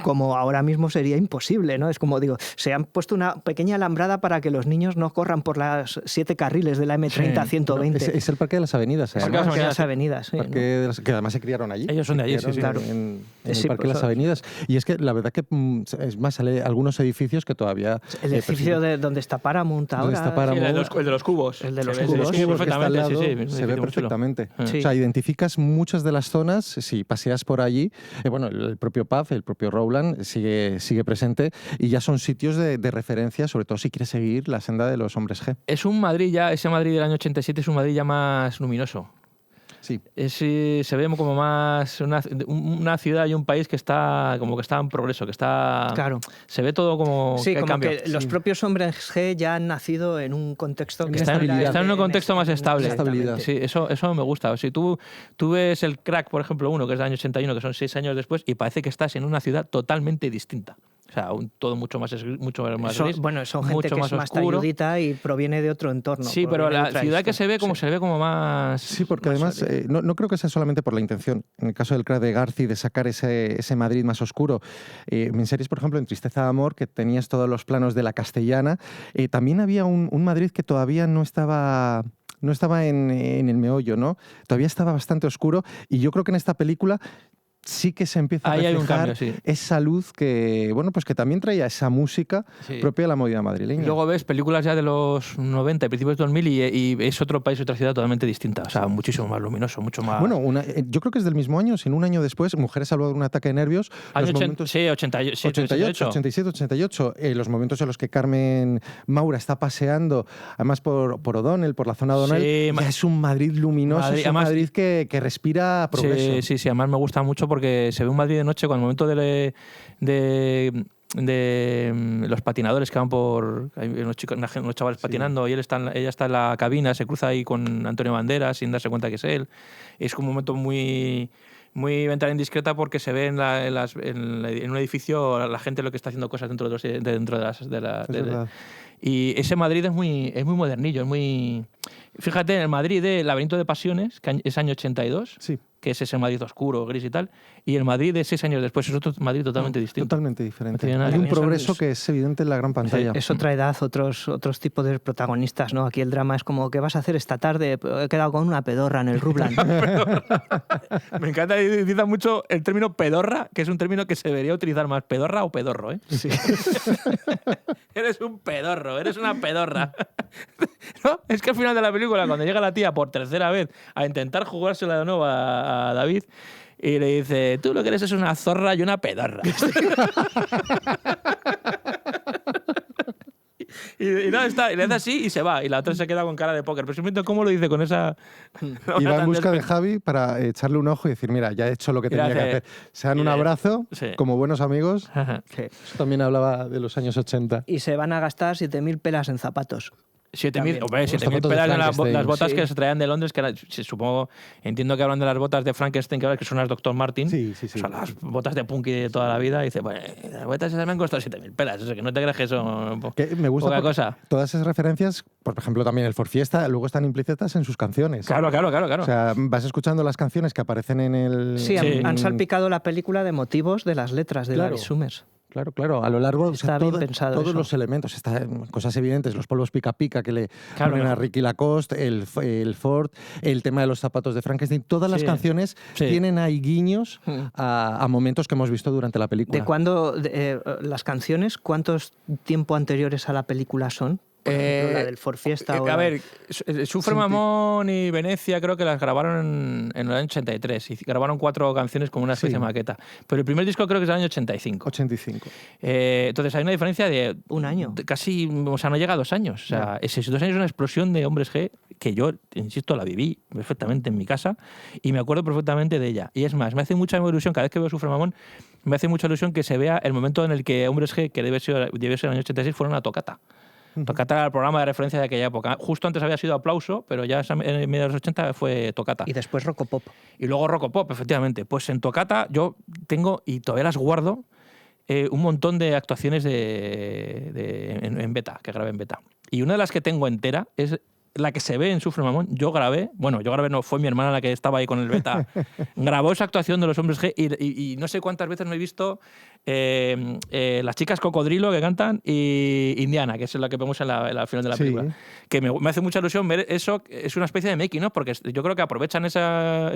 como ahora mismo sería imposible, ¿no? Es como digo, se han puesto una pequeña alambrada para que los niños no corran por las 7 carriles de la M30 a 120. Bueno, es el Parque de las Avenidas. Es el Parque de las Avenidas, sí. Que además se criaron allí. Ellos son de allí, sí, claro. En el Parque de las Avenidas. Y es que la verdad que, es más, sale algunos edificios que todavía... El edificio de donde está Paramount ahora. Está Paramount. Sí, el de los cubos. El de los Se ve cubos. perfectamente, Se ve perfectamente. Sí. O sea, identificas muchas de las zonas, si paseas por allí. Bueno, el propio pub, el propio Rowland, sigue presente y ya son sitios de referencia, sobre todo si quieres seguir la senda de los hombres G. Es un Madrid ya, ese Madrid del año 87 es un Madrid ya más luminoso. Sí. Se ve como más una ciudad y un país que está en progreso, que está... Claro. Se ve todo como Sí, que como cambia. que los propios hombres G ya han nacido en un contexto que Están en un contexto más estable. Estabilidad. Sí, eso me gusta. Si tú ves el Crack, por ejemplo, uno que es del año 81, que son 6 años después, y parece que estás en una ciudad totalmente distinta. O sea, todo mucho más gris, bueno, son gente mucho que más es más oscuro. talludita y proviene de otro entorno. Sí, pero la ciudad que se ve como sí. se ve como más... Sí, porque además no creo que sea solamente por la intención. En el caso del Crack de Garci, de sacar ese Madrid más oscuro. En series, por ejemplo, en Tristeza de Amor, que tenías todos los planos de la Castellana, también había un Madrid que todavía no estaba en el meollo, ¿no? Todavía estaba bastante oscuro y yo creo que en esta película sí que se empieza a Ahí hay un reflejar cambio, sí. esa luz que, bueno, pues que también traía esa música propia de la movida madrileña. Y luego ves películas ya de los 90 y principios de 2000 y es otro país, otra ciudad totalmente distinta. O sea, muchísimo más luminoso, mucho más... Bueno, yo creo que es del mismo año, sin un año después, Mujeres salvadas de un ataque de nervios. Año 88, 87, 88. Los momentos en los que Carmen Maura está paseando, además por O'Donnell, por la zona de O'Donnell, ya es un Madrid luminoso, es un Madrid que respira progreso. Sí, además me gusta mucho porque se ve un Madrid de noche con el momento de los patinadores que van por... Hay unos chavales patinando y ella está en la cabina, se cruza ahí con Antonio Banderas sin darse cuenta que es él. Es como un momento muy ventana indiscreta porque se ve en un edificio la gente lo que está haciendo cosas dentro de las... Y ese Madrid es muy modernillo, es muy... Fíjate, en el Madrid de Laberinto de Pasiones, que es año 82, que es ese Madrid oscuro, gris y tal, y el Madrid de 6 años después es otro Madrid totalmente distinto. Totalmente diferente. Hay un progreso que es evidente en la gran pantalla. Es otra edad, otros tipos de protagonistas, ¿no? Aquí el drama es como, ¿qué vas a hacer esta tarde? He quedado con una pedorra en el Rublan. Me encanta y utiliza mucho el término pedorra, que es un término que se debería utilizar más. ¿Pedorra o pedorro? Sí. Eres un pedorro, eres una pedorra. ¿No? Es que al final de la película, cuando llega la tía por tercera vez a intentar jugársela de nuevo a David, y le dice, tú lo que eres es una zorra y una pedorra. y le hace así y se va. Y la otra se queda con cara de póker. Pero simplemente cómo lo dice con esa... Y va en busca de Javi para echarle un ojo y decir, mira, ya he hecho lo que tenía que hacer. Se dan un abrazo, como buenos amigos. Eso también hablaba de los años 80. Y se van a gastar 7.000 pelas en zapatos. 7.000 pelas en las botas que se traían de Londres, que supongo, entiendo que hablan de las botas de Frankenstein, que son las Dr. Martin. Sí. Son las botas de punky de toda la vida. Y dice, bueno, las botas esas me han costado 7.000 pelas. O sea, que no te creas que eso me gusta poca cosa. Todas esas referencias, por ejemplo, también el Ford Fiesta, luego están implícitas en sus canciones. Claro. O sea, vas escuchando las canciones que aparecen en el... Sí, han salpicado la película de motivos de las letras de David Summers. Claro, a lo largo está bien pensado todos eso. Los elementos, cosas evidentes, los polvos pica pica que le ponen a Ricky Lacoste, el Ford, el tema de los zapatos de Frankenstein, todas las canciones tienen ahí guiños a momentos que hemos visto durante la película. ¿De cuándo las canciones, cuántos tiempo anteriores a la película son? Por ejemplo, la del Ford Fiesta. A ver, Sufre Mamón y Venecia creo que las grabaron en el año 83 y grabaron 4 canciones como una especie de maqueta. Pero el primer disco creo que es del año 85. Entonces hay una diferencia de... un año. Casi, o sea, no llega a 2 años. O sea, esos 2 años es una explosión de hombres G que yo, insisto, la viví perfectamente en mi casa y me acuerdo perfectamente de ella. Y es más, me hace mucha ilusión, cada vez que veo Sufre Mamón, me hace mucha ilusión que se vea el momento en el que hombres G, que debe ser el año 86, fueron una tocata. Tocata era el programa de referencia de aquella época. Justo antes había sido Aplauso, pero ya en medio de los 80 fue Tocata. Y después Rocopop. Y luego Rocopop, efectivamente. Pues en Tocata yo tengo, y todavía las guardo, un montón de actuaciones en beta, que grabé en beta. Y una de las que tengo entera es la que se ve en Sufre Mamón. Yo grabé no, fue mi hermana la que estaba ahí con el beta. Grabó esa actuación de los hombres G y no sé cuántas veces me he visto las chicas cocodrilo que cantan y Indiana, que es la que vemos al final de la película. Que me hace mucha ilusión ver eso. Es una especie de making, ¿no? Porque yo creo que aprovechan esa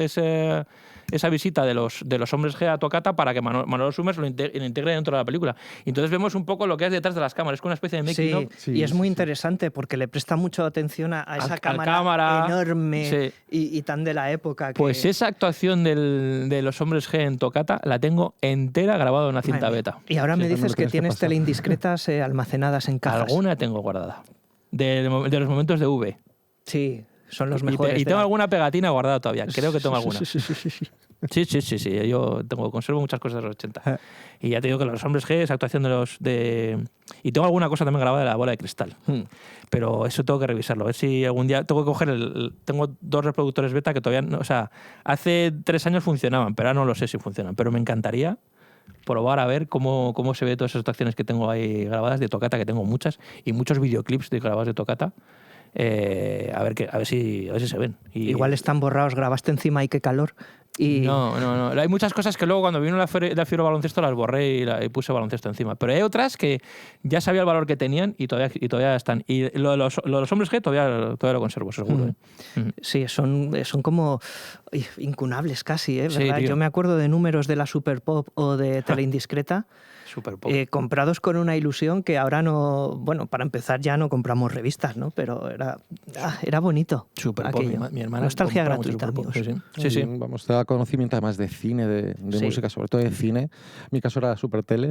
visita de los hombres G a Toccata para que Manolo Summers lo integre dentro de la película. Y entonces vemos un poco lo que es detrás de las cámaras. Es como una especie de making, ¿no? Sí, y es muy interesante porque le presta mucha atención a esa cámara enorme y tan de la época. Pues esa actuación de los hombres G en Toccata la tengo entera grabada en una cinta beta. Y ahora me dices que tienes teleindiscretas almacenadas en cajas. Alguna tengo guardada. De los momentos de V. Sí, son los mejores. Y tengo alguna pegatina guardada todavía. Creo que tengo alguna. Sí. Yo conservo muchas cosas de los 80. Y ya te digo que los hombres G, esa actuación y tengo alguna cosa también grabada de la bola de cristal. Pero eso tengo que revisarlo. A ver si algún día tengo que coger tengo 2 reproductores beta que todavía no... O sea, hace 3 años funcionaban, pero ahora no lo sé si funcionan. Pero me encantaría probar a ver cómo se ve todas esas actuaciones que tengo ahí grabadas de Toccata, que tengo muchas, y muchos videoclips grabados de Toccata. A ver si se ven. Igual están borrados, grabaste encima y qué calor. No. Hay muchas cosas que luego cuando vino la Fibra Baloncesto las borré y puse baloncesto encima. Pero hay otras que ya sabía el valor que tenían y todavía están. Y lo de los hombres G todavía lo conservo, seguro. Sí, son como incunables casi, ¿verdad? Sí, yo me acuerdo de números de la Super Pop o de Teleindiscreta. Comprados con una ilusión que ahora no... Bueno, para empezar ya no compramos revistas, ¿no? Pero era bonito. Super Pop, mi hermana nostalgia gratuita, amigos. Sí. Vamos, te da conocimiento además de cine, de música, sobre todo de cine. En mi caso era la Supertele.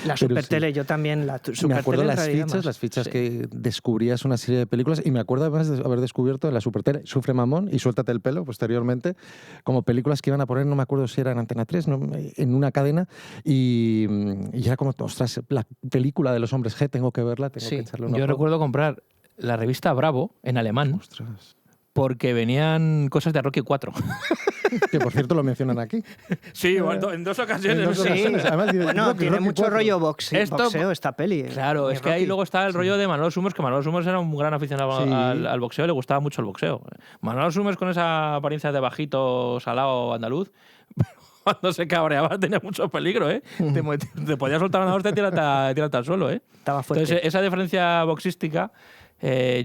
La Supertele, yo también. Me acuerdo las fichas que descubrías una serie de películas, y me acuerdo además de haber descubierto en la Supertele Sufre Mamón y Suéltate el pelo posteriormente, como películas que iban a poner, no me acuerdo si era en Antena 3, en una cadena, y era como, ostras, la película de los hombres G, tengo que verla, tengo que echarle un ojo. Yo recuerdo comprar la revista Bravo en alemán. Ostras. Porque venían cosas de Rocky 4. Que por cierto lo mencionan aquí. Sí, en 2 ocasiones. Además, tiene mucho rollo boxeo esta peli. Claro, es que ahí luego está el rollo de Manolo Summers, que Manolo Summers era un gran aficionado al boxeo, le gustaba mucho el boxeo. Manolo Summers con esa apariencia de bajito, salado, andaluz, cuando se cabreaba tenía mucho peligro, ¿eh? Te podía soltar una hostia y tirarte al suelo, ¿eh? Estaba fuerte. Entonces, esa diferencia boxística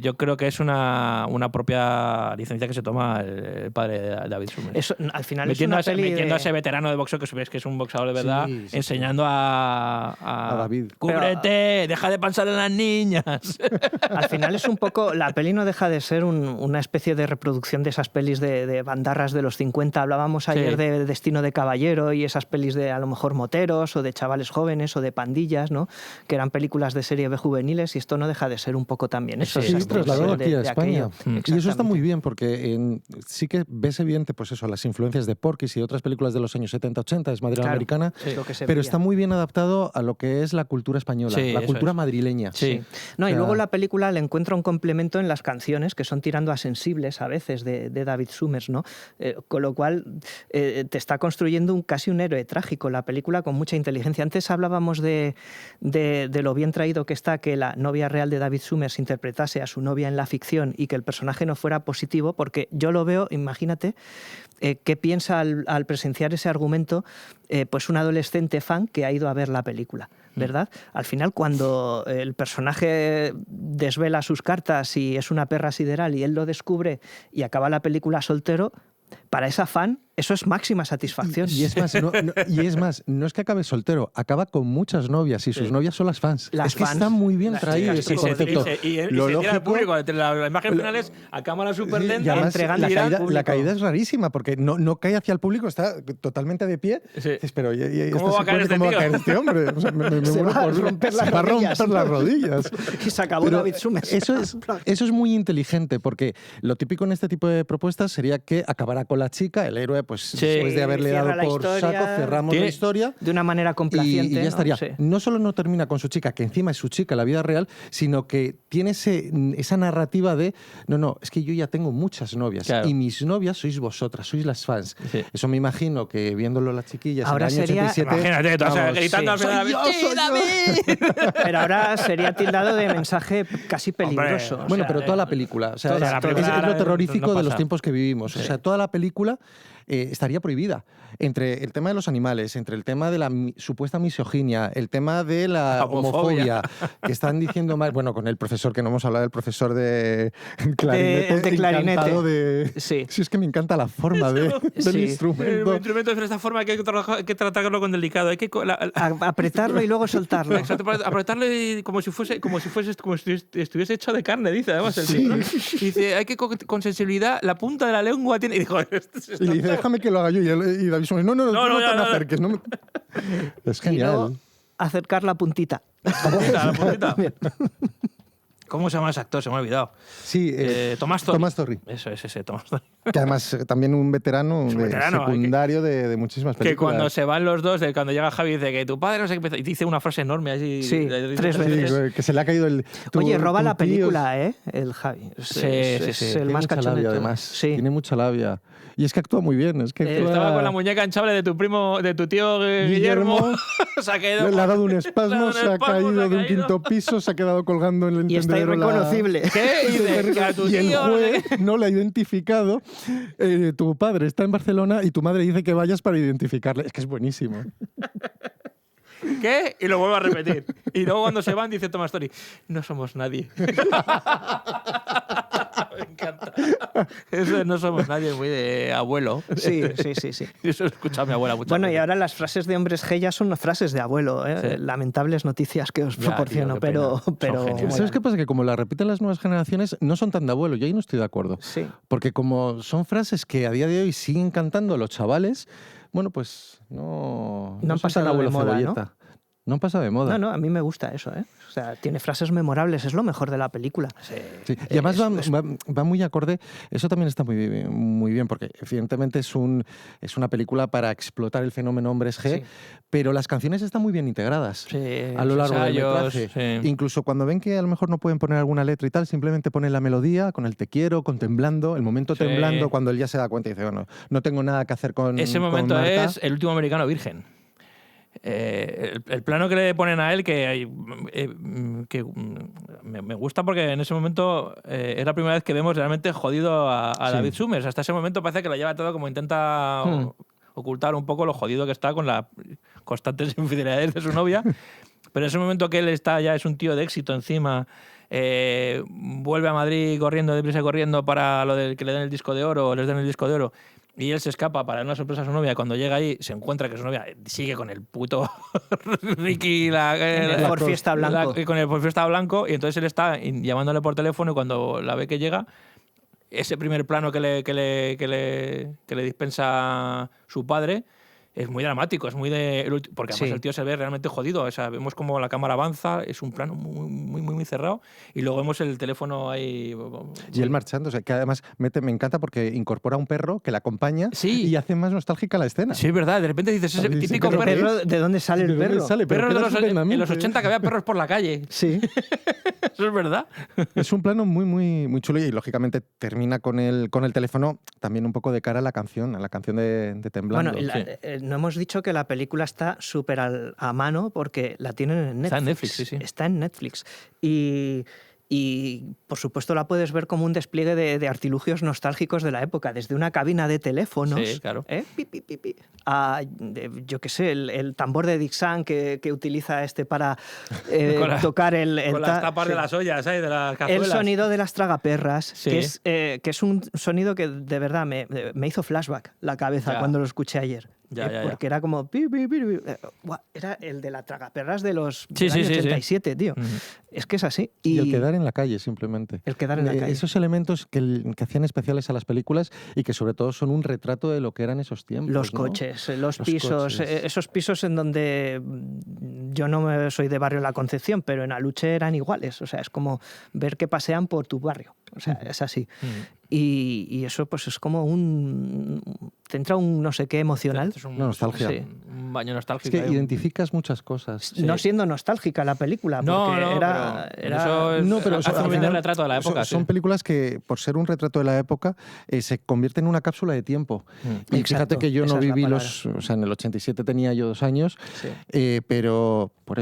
yo creo que es una propia licencia que se toma el padre de David Summers. Eso, al final metiendo a ese veterano de boxeo, que sabes que es un boxeador de verdad, enseñando a David. ¡Cúbrete! ¡Deja de pensar en las niñas! Al final es un poco... La peli no deja de ser una especie de reproducción de esas pelis de bandarras de los 50. Hablábamos ayer de Destino de Caballero y esas pelis de, a lo mejor, moteros o de chavales jóvenes o de pandillas, ¿no? Que eran películas de serie B juveniles, y esto no deja de ser un poco también eso. Sí, trasladado aquí a España. Y eso está muy bien, porque sí que ves evidente, pues eso, las influencias de Porky's y otras películas de los años 70-80, es Madrid americana, pero está muy bien adaptado a lo que es la cultura española, la cultura madrileña. Sí. No, y luego la película le encuentra un complemento en las canciones, que son tirando a sensibles a veces de David Summers, ¿no? Con lo cual te está construyendo casi un héroe trágico la película, con mucha inteligencia. Antes hablábamos de lo bien traído que está que la novia real de David Summers interpretase a su novia en la ficción y que el personaje no fuera positivo, porque yo lo veo, imagínate, qué piensa al presenciar ese argumento pues un adolescente fan que ha ido a ver la película, ¿verdad? Al final, cuando el personaje desvela sus cartas y es una perra sideral y él lo descubre y acaba la película soltero, para esa fan eso es máxima satisfacción. Y es más, no es que acabe soltero, acaba con muchas novias y sus novias son las fans. Es que está muy bien traído ese concepto. Y lo lógico, al público, la imagen final es a cámara súper lenta, entregando la caída es rarísima, porque no cae hacia el público, está totalmente de pie. Dices, pero ¿cómo va a caer este hombre? O sea, me muero por romper las rodillas. Y se acabó David Summers. Eso es muy inteligente, porque lo típico en este tipo de propuestas sería que acabara con la chica, el héroe, pues después de haberle dado por saco, cerramos la historia. De una manera complaciente. Y ya estaría. No solo no termina con su chica, que encima es su chica en la vida real, sino que tiene esa narrativa de, no, es que yo ya tengo muchas novias, y mis novias sois vosotras, sois las fans. Eso me imagino que viéndolo las chiquillas ahora en el año 87... Imagínate, gritando ¡Soy yo, David! Pero ahora sería tildado de mensaje casi peligroso. Bueno, pero toda la película. O sea, es lo terrorífico de los tiempos que vivimos. O sea, toda la película película estaría prohibida. Entre el tema de los animales, entre el tema de la supuesta misoginia, el tema de la homofobia, que están diciendo más, bueno, con el profesor, que no hemos hablado del profesor de clarinete, de clarinete. Sí, es que me encanta la forma del instrumento. El instrumento es de esta forma que hay que tratarlo con delicado. Hay que apretarlo y luego soltarlo. Exacto, apretarlo como si estuviese hecho de carne, dice además el tío. Dice, hay que con sensibilidad, la punta de la lengua tiene... Y, dijo, y le dice, déjame que lo haga yo. Y David Summers, no te me acerques. No. Es genial. Acercar la puntita. La puntita. ¿Cómo se llama ese actor? Se me ha olvidado. Sí, Tomás Torri. Tomás Torri. Eso es ese, Tomás Torri. Que además también un veterano, secundario de muchísimas películas. Que cuando se van los dos, cuando llega Javi dice que tu padre no sé qué, y dice una frase enorme así. Sí, 3 veces. Sí, que se le ha caído el... Oye, roba la película, el Javi. Sí. El más cachondo de todos. Además. Sí. Tiene mucha labia. Y es que actúa muy bien. Es que estaba con la muñeca hinchable de tu primo, de tu tío Guillermo. Se ha caído, le ha dado un espasmo, se ha caído de un quinto piso, se ha quedado colgando en el y está irreconocible. ¿Qué? Y el juez no le ha identificado. Tu padre está en Barcelona y tu madre dice que vayas para identificarle. Es que es buenísimo. ¿Qué? Y lo vuelvo a repetir. Y luego cuando se van dice Tomás Torri, no somos nadie. Me encanta. Eso no somos nadie, muy de abuelo. Sí. Eso lo he escuchado a mi abuela muchas Bueno, veces. y ahora las frases de Hombres G ya son frases de abuelo. Sí. Lamentables noticias que os proporciono, tío, pero ¿sabes qué pasa? Que como las repiten las nuevas generaciones, no son tan de abuelo. Yo ahí no estoy de acuerdo. Sí. Porque como son frases que a día de hoy siguen cantando los chavales, bueno, pues no han pasado de moda, cebolleta. ¿No? No han pasado de moda. No, a mí me gusta eso, ¿eh? O sea, tiene frases memorables, es lo mejor de la película. Sí. Y además va muy acorde, eso también está muy bien, porque evidentemente es una película para explotar el fenómeno Hombres G, pero las canciones están muy bien integradas a lo largo del metraje. Sí. Incluso cuando ven que a lo mejor no pueden poner alguna letra y tal, simplemente ponen la melodía con el te quiero, con temblando, el momento temblando, cuando él ya se da cuenta y dice, bueno, no tengo nada que hacer con ese con momento Marta. es el último americano virgen. El plano que le ponen a él que me gusta porque en ese momento es la primera vez que vemos realmente jodido a David Summers. Hasta ese momento parece que lo lleva todo como intenta ocultar un poco lo jodido que está con las constantes infidelidades de su novia, pero en ese momento que él está ya es un tío de éxito encima, vuelve a Madrid deprisa corriendo para lo de que le den el disco de oro, les den el disco de oro. Y él se escapa para dar una sorpresa a su novia. Cuando llega ahí, se encuentra que su novia sigue con el puto Ricky el Ford Fiesta blanco. Con el Ford Fiesta blanco. Y entonces él está llamándole por teléfono y cuando la ve que llega, ese primer plano que le dispensa su padre es muy dramático, es muy de... Porque además el tío se ve realmente jodido. O sea, vemos como la cámara avanza, es un plano muy cerrado y luego vemos el teléfono ahí... Y él marchando, o sea, que además me encanta porque incorpora un perro que le acompaña y hace más nostálgica la escena. Sí, es verdad. De repente dices, ese típico perro... ¿De dónde sale el perro? Perro en los 80 que había perros por la calle. Sí. Eso es verdad. Es un plano muy chulo y lógicamente termina con el teléfono también un poco de cara a la canción de Temblando. Bueno, no hemos dicho que la película está súper a mano porque la tienen en Netflix. Está en Netflix, sí. Está en Netflix. Y por supuesto la puedes ver como un despliegue de artilugios nostálgicos de la época, desde una cabina de teléfonos, claro. A, yo qué sé, el tambor de Dixon que utiliza para tocar con las tapas de las ollas, de las cazuelas. El sonido de las tragaperras, que es un sonido que de verdad me hizo flashback la cabeza cuando lo escuché ayer. Porque era como... Era el de las tragaperras del año 87, tío. Es que es así. Y el quedar en la calle, simplemente. El quedar en la calle. Esos elementos que hacían especiales a las películas y que sobre todo son un retrato de lo que eran esos tiempos. Los coches, los pisos, esos pisos en donde yo no soy de barrio La Concepción, pero en Aluche eran iguales. O sea, es como ver que pasean por tu barrio. O sea, es así. Y eso pues es como te entra un no sé qué emocional. Es una nostalgia. Sí. Un baño nostálgico. Es que identificas muchas cosas. No siendo nostálgica la película, porque pero hace muy bien el retrato de la época. Son películas que, por ser un retrato de la época, se convierten en una cápsula de tiempo. Y fíjate que yo no viví o sea, en el 87 tenía yo 2 años, pero por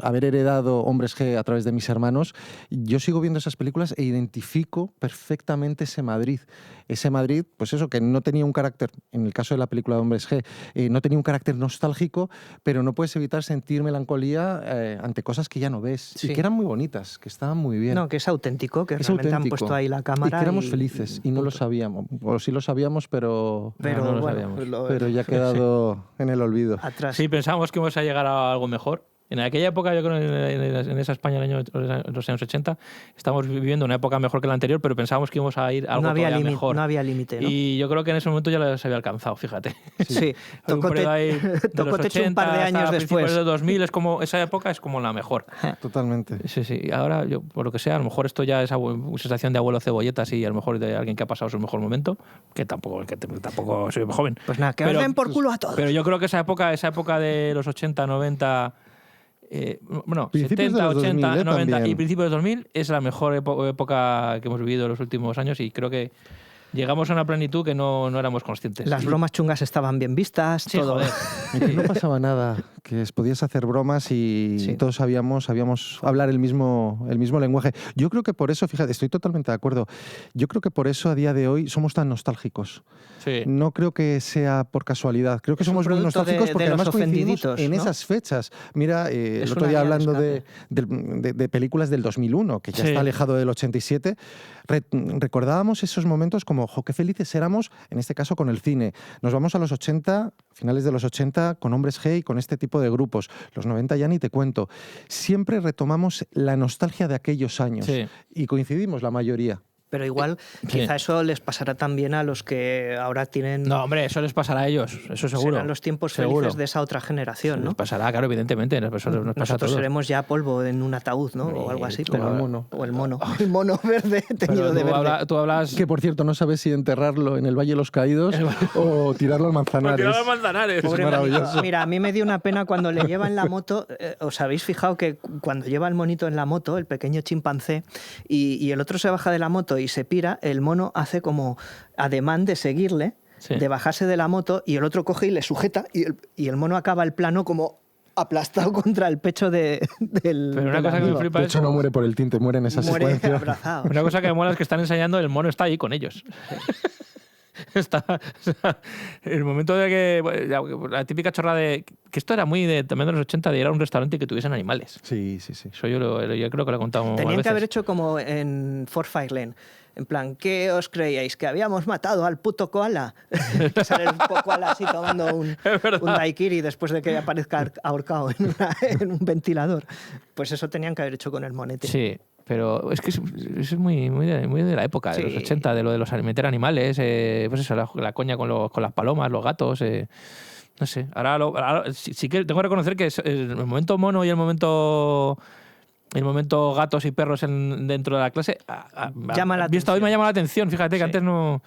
haber heredado Hombres G a través de mis hermanos, yo sigo viendo esas películas e identifico perfectamente ese Madrid. Ese Madrid, pues eso, que no tenía un carácter, en el caso de la película de Hombres G, no tenía un carácter nostálgico, pero no puedes evitar sentir melancolía ante cosas que ya no ves. Sí. Y que eran muy bonitas, que estaban muy bien. No, que es auténtico, que Es realmente auténtico. han puesto ahí la cámara. Y que éramos felices y no lo punto. sabíamos. O sí lo sabíamos, pero No lo bueno, sabíamos. pero ya ha quedado en el olvido. atrás. Sí, pensábamos que íbamos a llegar a algo mejor. En aquella época, yo creo, en esa España, en los años 80, estábamos viviendo una época mejor que la anterior, pero pensábamos que íbamos a ir a algo todavía mejor. No había límite, ¿no? Y yo creo que en ese momento ya se había alcanzado, fíjate. Sí, Hay un periodo ahí de los tocó 80 un par de hasta años principios después. de 2000, esa época es como la mejor. Totalmente. Sí, sí. Ahora, yo, por lo que sea, a lo mejor esto ya es sensación de abuelo cebolletas y a lo mejor de alguien que ha pasado su mejor momento, que tampoco soy joven. Pues nada, que os den por culo a todos. Pero yo creo que esa época de los 80, 90... bueno, Principios 70, de los 80, 2000, 90 y también. principios de 2000 es la mejor época que hemos vivido en los últimos años y creo que llegamos a una plenitud que no éramos conscientes. Las bromas chungas estaban bien vistas, Sí, todo. joder. Y que no pasaba nada, que podías hacer bromas y Sí. todos sabíamos hablar el mismo lenguaje. Yo creo que por eso, fíjate, estoy totalmente de acuerdo, yo creo que por eso a día de hoy somos tan nostálgicos. Sí. No creo que sea por casualidad, creo que Es un somos muy producto nostálgicos de porque los además coincidimos ofendiditos, en ¿no? esas fechas. Mira, Es el otro una día vía de hablando de películas del 2001, que ya Sí. está alejado del 87, recordábamos esos momentos como, jo, qué felices éramos, en este caso con el cine. Nos vamos a los 80, finales de los 80, con Hombres G y con este tipo de grupos. Los 90 ya ni te cuento. Siempre retomamos la nostalgia de aquellos años Sí. y coincidimos la mayoría. Pero igual, quizá eso les pasará también a los que ahora tienen... No, hombre, eso les pasará a ellos, eso seguro. Serán los tiempos Seguro. felices de esa otra generación, Les ¿no? pasará, claro, evidentemente. Nos pasa a Nosotros todos. seremos ya polvo en un ataúd, ¿no? O algo así. Como Pero, el mono. O el mono. El mono verde, teñido Pero de verde. tú hablas... Que, por cierto, no sabes si enterrarlo en el Valle de los Caídos o tirarlo al Manzanares. Manzanares. Pobre maravilloso. Mira, a mí me dio una pena cuando le lleva en la moto. ¿Os habéis fijado que cuando lleva el monito en la moto, el pequeño chimpancé, y el otro se baja de la moto y se pira, el mono hace como ademán de seguirle, Sí. de bajarse de la moto, y el otro coge y le sujeta, y el mono acaba el plano como aplastado contra el pecho del... Pero una del cosa que me amigo. flipa De es... hecho, no muere por el tinte, muere en esa Muere secuencia. abrazado. Una cosa que me mola es que están enseñando, el mono está ahí con ellos. Está, o sea, el momento de que... bueno, la típica chorra de... Que esto era muy también de los 80, de ir a un restaurante y que tuviesen animales. Sí, sí, sí. Eso yo creo que lo he contado varias Tenían que veces. haber hecho como en Fort Fairlane. En plan, ¿qué os creíais? ¿Que habíamos matado al puto koala? Que sale el koala así tomando un daiquiri después de que aparezca ahorcado en un ventilador. Pues eso tenían que haber hecho con el monete. Sí, pero es que eso es muy de la época, de Sí. los 80, de lo de los meter animales, pues eso, la coña con las palomas, los gatos... no sé, ahora sí que tengo que reconocer que el momento mono y el momento gatos y perros dentro de la clase Llama la visto hoy me ha llamado la atención, fíjate que Sí. antes no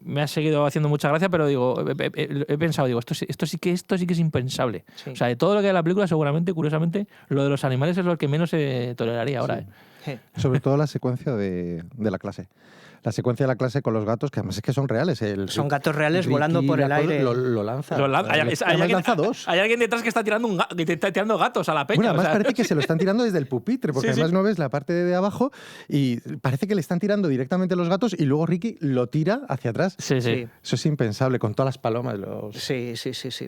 me ha seguido haciendo mucha gracia, pero digo, he pensado, digo, esto sí que es impensable. Sí. O sea, de todo lo que hay en la película, seguramente, curiosamente, lo de los animales es lo que menos se toleraría ahora. Sí. Sobre todo la secuencia de la clase. La secuencia de la clase con los gatos, que además es que son reales. Son gatos reales Ricky volando por el aire. Lo lanza. Hay Además lanza dos. hay alguien detrás que está tirando gatos a la peña. Bueno, además o sea. parece que se lo están tirando desde el pupitre, porque Sí, sí. además no ves la parte de abajo y parece que le están tirando directamente los gatos y luego Ricky lo tira hacia atrás. Sí, sí. Sí. Eso es impensable, con todas las palomas. Sí.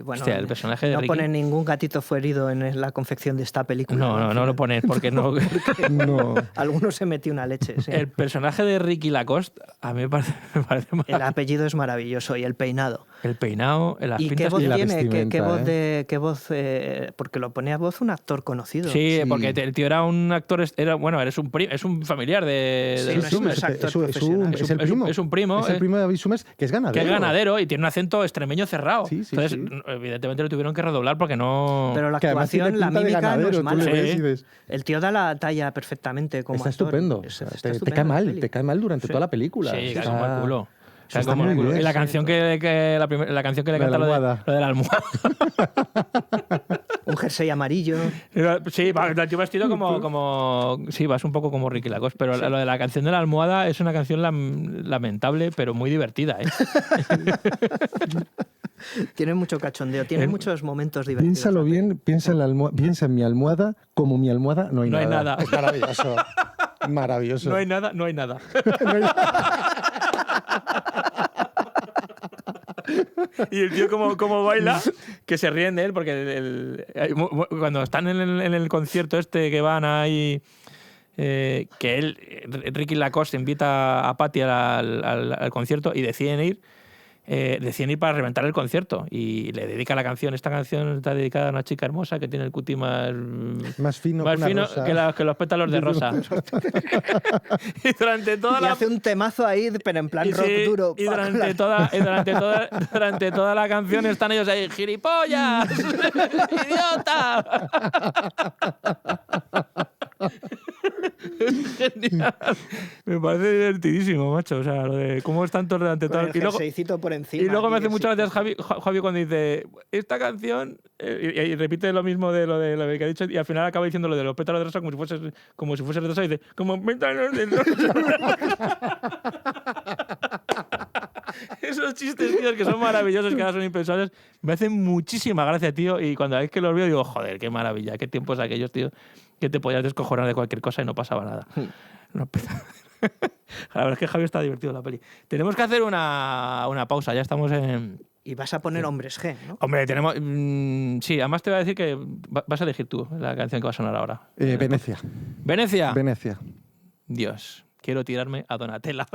Bueno, Hostia, el personaje de no Ricky- pone ningún gatito fue herido en la confección de esta película. No lo pones porque no. No. Alguno se metió una leche, sí. El personaje de Ricky Lacoste a mí me parece El apellido es maravilloso y el peinado. el peinado, las ¿Y qué pintas. voz y la tiene? vestimenta, ¿Qué voz? Porque lo ponía voz un actor conocido. Sí, Sí. porque el tío era un actor, es un familiar de Sí, de no David es un Summers. actor es un- profesional. es el primo. Es un primo, Es el primo de David Summers, que es ganadero. que es ganadero y tiene un acento extremeño cerrado. Sí, sí, Entonces, sí. evidentemente lo tuvieron que redoblar porque no. Pero la Que además tiene actuación, la pinta de mímica no ganadero, es tú mala. le ves Sí. y ves, El tío da la talla perfectamente como está actor. estupendo. Está te estupendo cae la mal, peli. te cae mal durante Sí. toda la película. Sí, Está- cae como el culo. Eso Cae está como el muy culo. bien, Y la sí. canción la canción que le Lo de canta la almohada. lo de la almohada. Un jersey amarillo. Sí, el tío vestido como. Sí, vas un poco como Ricky Lacoste, pero lo de la canción de la almohada es una canción lamentable, pero muy divertida, ¿eh? Tiene mucho cachondeo, tiene muchos momentos divertidos. Piénsalo bien, piensa en mi almohada, como mi almohada no hay No hay nada. nada. Es maravilloso. Maravilloso. No hay nada, no hay nada. Y el tío como baila, que se ríen de él, porque cuando están en el concierto este que van ahí, Ricky Lacoste invita a Patty al concierto y deciden ir para reventar el concierto y le dedica la canción. Esta canción está dedicada a una chica hermosa que tiene el cuti más fino que los pétalos de rosa. Y durante toda hace un temazo ahí, pero en plan rock duro. Y durante toda la canción están ellos ahí, ¡gilipollas! ¡Idiota! Genial. Me parece divertidísimo, macho. O sea, lo de cómo están todos delante de todo. Y luego me hace muchas gracias Javi cuando dice esta canción y repite lo mismo de lo que ha dicho y al final acaba diciendo lo de los pétalos de rosa como si fuese rosa y dice como pétalos de rosa. Esos chistes, tíos, que son maravillosos, que ahora son impensables, me hacen muchísima gracia, tío, y cuando a vez que los veo digo, joder, qué maravilla, qué tiempos aquellos, tío, que te podías descojonar de cualquier cosa y no pasaba nada. La verdad es que Javi está divertido en la peli. Tenemos que hacer una pausa, ya estamos en... Y vas a poner Hombres G, ¿no? Hombre, tenemos... sí, además te voy a decir que vas a elegir tú la canción que va a sonar ahora. Venecia. ¿Venecia? Venecia. Dios, quiero tirarme a Donatella.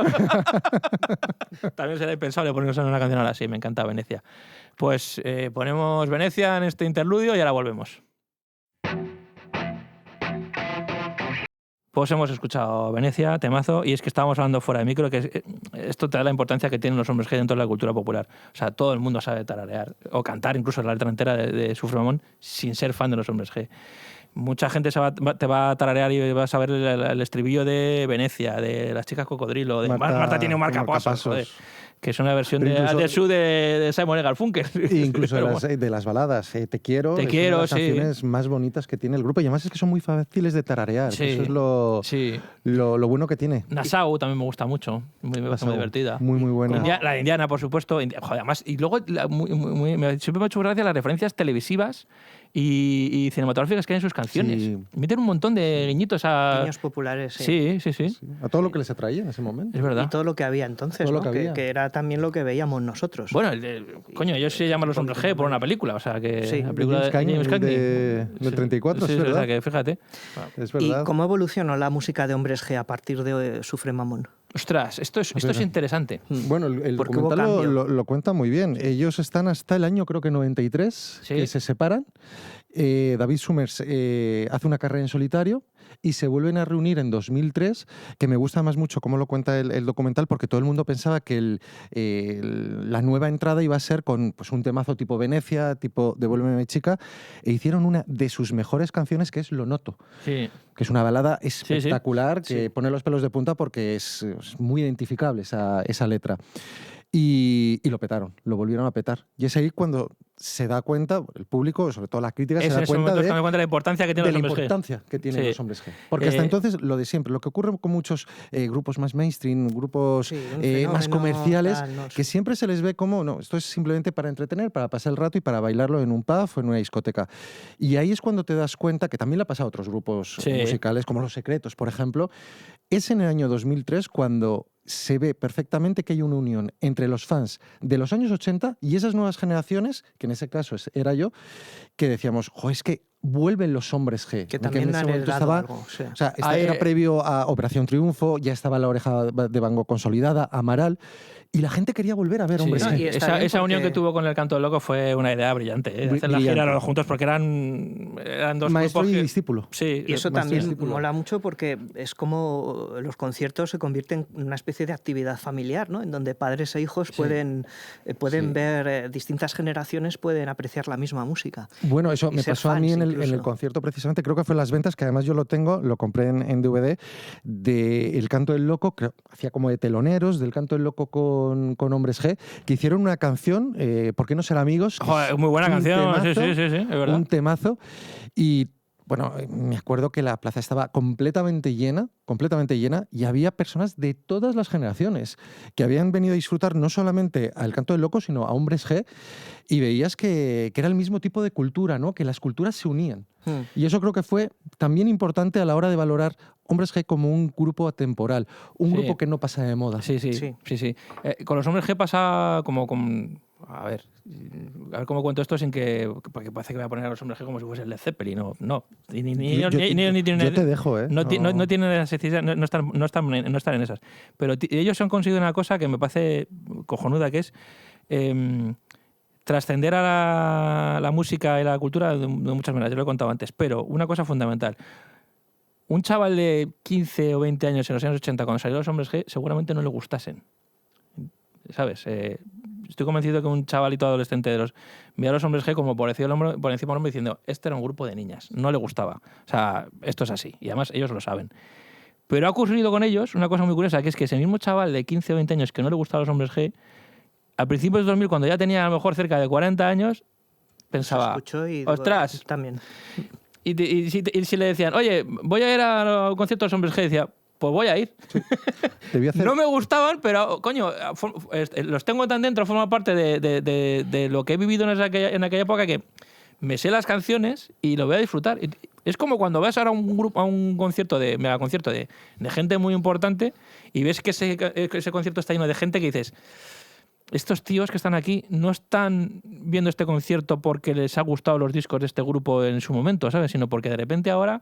También será impensable ponernos en una canción ahora, sí, me encanta Venecia. Pues ponemos Venecia en este interludio y ahora volvemos. Pues hemos escuchado Venecia, temazo, y es que estábamos hablando fuera de micro, que esto te da la importancia que tienen los hombres G dentro de la cultura popular. O sea, todo el mundo sabe tararear o cantar incluso la letra entera de Sufre Mamón sin ser fan de los hombres G. Mucha gente te va a tararear y vas a ver el estribillo de Venecia, de Las chicas cocodrilo, de Marta tiene un marcapasos, joder, que es una versión de Simon & Garfunkel. Incluso de las baladas. Te quiero, es una de las canciones más bonitas que tiene el grupo. Y además es que son muy fáciles de tararear. Sí, eso es lo bueno que tiene. Nassau también me gusta mucho. Me parece muy divertida. Muy, muy buena. La de Indiana, por supuesto. Joder, además, y luego siempre me ha hecho gracia las referencias televisivas y cinematográficas que hay en sus canciones. Sí. Meten un montón de guiñitos a... Guiños populares, sí. A todo lo que les atraía en ese momento. Es verdad. Y todo lo que había entonces, ¿no? Que era también lo que veíamos nosotros. Bueno, coño, ellos se llaman Los Hombres G por una película, o sea que... Sí, la película de James Cagney del 34, sí, es verdad. O sea que fíjate. Es verdad. ¿Y cómo evolucionó la música de Hombres G a partir de Sufre Mamón? Ostras, esto es interesante. Bueno, el documental lo cuenta muy bien. Ellos están hasta el año, creo que 93, que se separan. David Summers hace una carrera en solitario y se vuelven a reunir en 2003, que me gusta más mucho cómo lo cuenta el documental, porque todo el mundo pensaba que la nueva entrada iba a ser con pues, un temazo tipo Venecia, tipo Devuélveme chica, e hicieron una de sus mejores canciones, que es Lo noto, que es una balada espectacular, que pone los pelos de punta porque es muy identificable esa letra. Y lo petaron, lo volvieron a petar. Y es ahí cuando se da cuenta, el público, sobre todo la crítica, se da cuenta de la importancia que tienen los hombres G. Porque hasta entonces, lo de siempre, lo que ocurre con muchos grupos más mainstream, grupos más comerciales, que siempre se les ve como, no, esto es simplemente para entretener, para pasar el rato y para bailarlo en un pub o en una discoteca. Y ahí es cuando te das cuenta, que también le ha pasado a otros grupos musicales, como Los Secretos, por ejemplo, es en el año 2003 cuando se ve perfectamente que hay una unión entre los fans de los años 80 y esas nuevas generaciones, que en ese caso era yo, que decíamos, es que vuelven los hombres G. Que también han heredado algo. Sí. O sea, era previo a Operación Triunfo, ya estaba La Oreja de Van Gogh consolidada, Amaral, y la gente quería volver a ver hombres G. Esa unión que tuvo con El Canto del Loco fue una idea brillante, hacer la gira juntos, porque eran dos maestro grupos y discípulo. Sí, y eso también mola mucho porque es como los conciertos se convierten en una especie de actividad familiar, ¿no? En donde padres e hijos pueden ver, distintas generaciones pueden apreciar la misma música. Bueno, eso me pasó a mí en el concierto precisamente, creo que fue en Las Ventas, que además yo lo compré en DVD, de El Canto del Loco, creo, hacía como de teloneros del Canto del Loco con Hombres G, que hicieron una canción, ¿Por qué no ser amigos? Joder, muy buena canción, temazo, sí, es verdad. Un temazo, y bueno, me acuerdo que la plaza estaba completamente llena y había personas de todas las generaciones que habían venido a disfrutar no solamente al Canto del Loco, sino a Hombres G, y veías que era el mismo tipo de cultura, ¿no? Que las culturas se unían. Y eso creo que fue también importante a la hora de valorar Hombres G como un grupo atemporal, un grupo que no pasa de moda. Sí. Con los Hombres G pasa como con A ver cómo cuento esto sin que... Porque parece que voy a poner a los hombres G como si fuese el Led Zeppelin. No. Yo te dejo, ¿eh? No tienen necesidad, no están en esas. Pero ellos han conseguido una cosa que me parece cojonuda, que es trascender a la música y la cultura de muchas maneras. Yo lo he contado antes. Pero una cosa fundamental. Un chaval de 15 o 20 años en los años 80, cuando salieron los hombres G, seguramente no le gustasen. ¿Sabes? Estoy convencido que un chavalito adolescente de los veía a los hombres G como por encima del hombro diciendo, este era un grupo de niñas, no le gustaba. O sea, esto es así. Y además ellos lo saben. Pero ha ocurrido con ellos una cosa muy curiosa, que es que ese mismo chaval de 15 o 20 años que no le gustaba a los hombres G, al principio de 2000, cuando ya tenía a lo mejor cerca de 40 años, pensaba, ostras, también. Y si le decían, oye, voy a ir al concierto de los hombres G, decía, pues voy a ir. Sí. No me gustaban, pero, coño, los tengo tan dentro, forma parte de lo que he vivido en aquella época que me sé las canciones y lo voy a disfrutar. Es como cuando vas ahora a un concierto megaconcierto de gente muy importante y ves que ese concierto está lleno de gente que dices, estos tíos que están aquí no están viendo este concierto porque les ha gustado los discos de este grupo en su momento, ¿sabes? Sino porque de repente ahora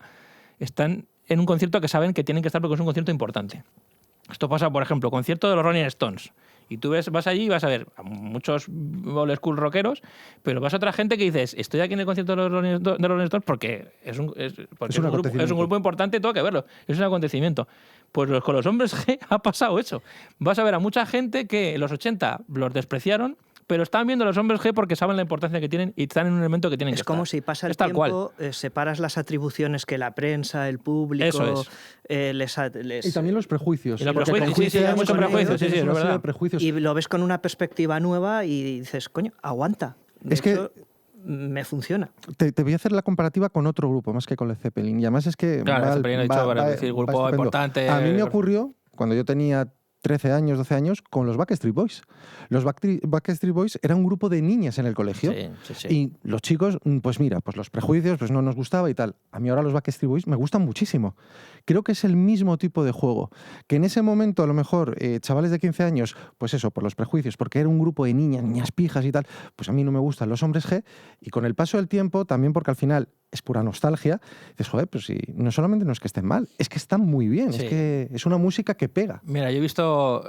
están en un concierto que saben que tienen que estar porque es un concierto importante. Esto pasa, por ejemplo, concierto de los Rolling Stones. Y tú vas allí y vas a ver a muchos old school rockeros, pero vas a otra gente que dices, estoy aquí en el concierto de los Rolling Stones porque es un grupo importante, tengo que verlo. Es un acontecimiento. Pues con los hombres G ha pasado eso. Vas a ver a mucha gente que en los 80 los despreciaron, pero están viendo a los hombres G porque saben la importancia que tienen y están en un elemento que tienen que estar. Es como si pasa el tiempo, separas las atribuciones que la prensa, el público... Y también los prejuicios. Y los prejuicios, sí, hay muchos prejuicios, sí, es verdad. Y lo ves con una perspectiva nueva y dices, coño, aguanta. De hecho, me funciona. Te voy a hacer la comparativa con otro grupo, más que con Led Zeppelin. Y además es que... Claro, Led Zeppelin ha dicho, para decir, grupo importante... A mí me ocurrió, cuando yo tenía 13 años, 12 años, con los Backstreet Boys. Los Backstreet Boys era un grupo de niñas en el colegio. Sí. Y los chicos, pues mira, pues los prejuicios pues no nos gustaba y tal. A mí ahora los Backstreet Boys me gustan muchísimo. Creo que es el mismo tipo de juego. Que en ese momento, a lo mejor, chavales de 15 años, pues eso, por los prejuicios, porque era un grupo de niñas pijas y tal, pues a mí no me gustan los hombres G. Y con el paso del tiempo, también porque al final es pura nostalgia, dices, joder, pues sí, no solamente no es que estén mal, es que están muy bien, sí. Es que es una música que pega. Mira, yo he visto,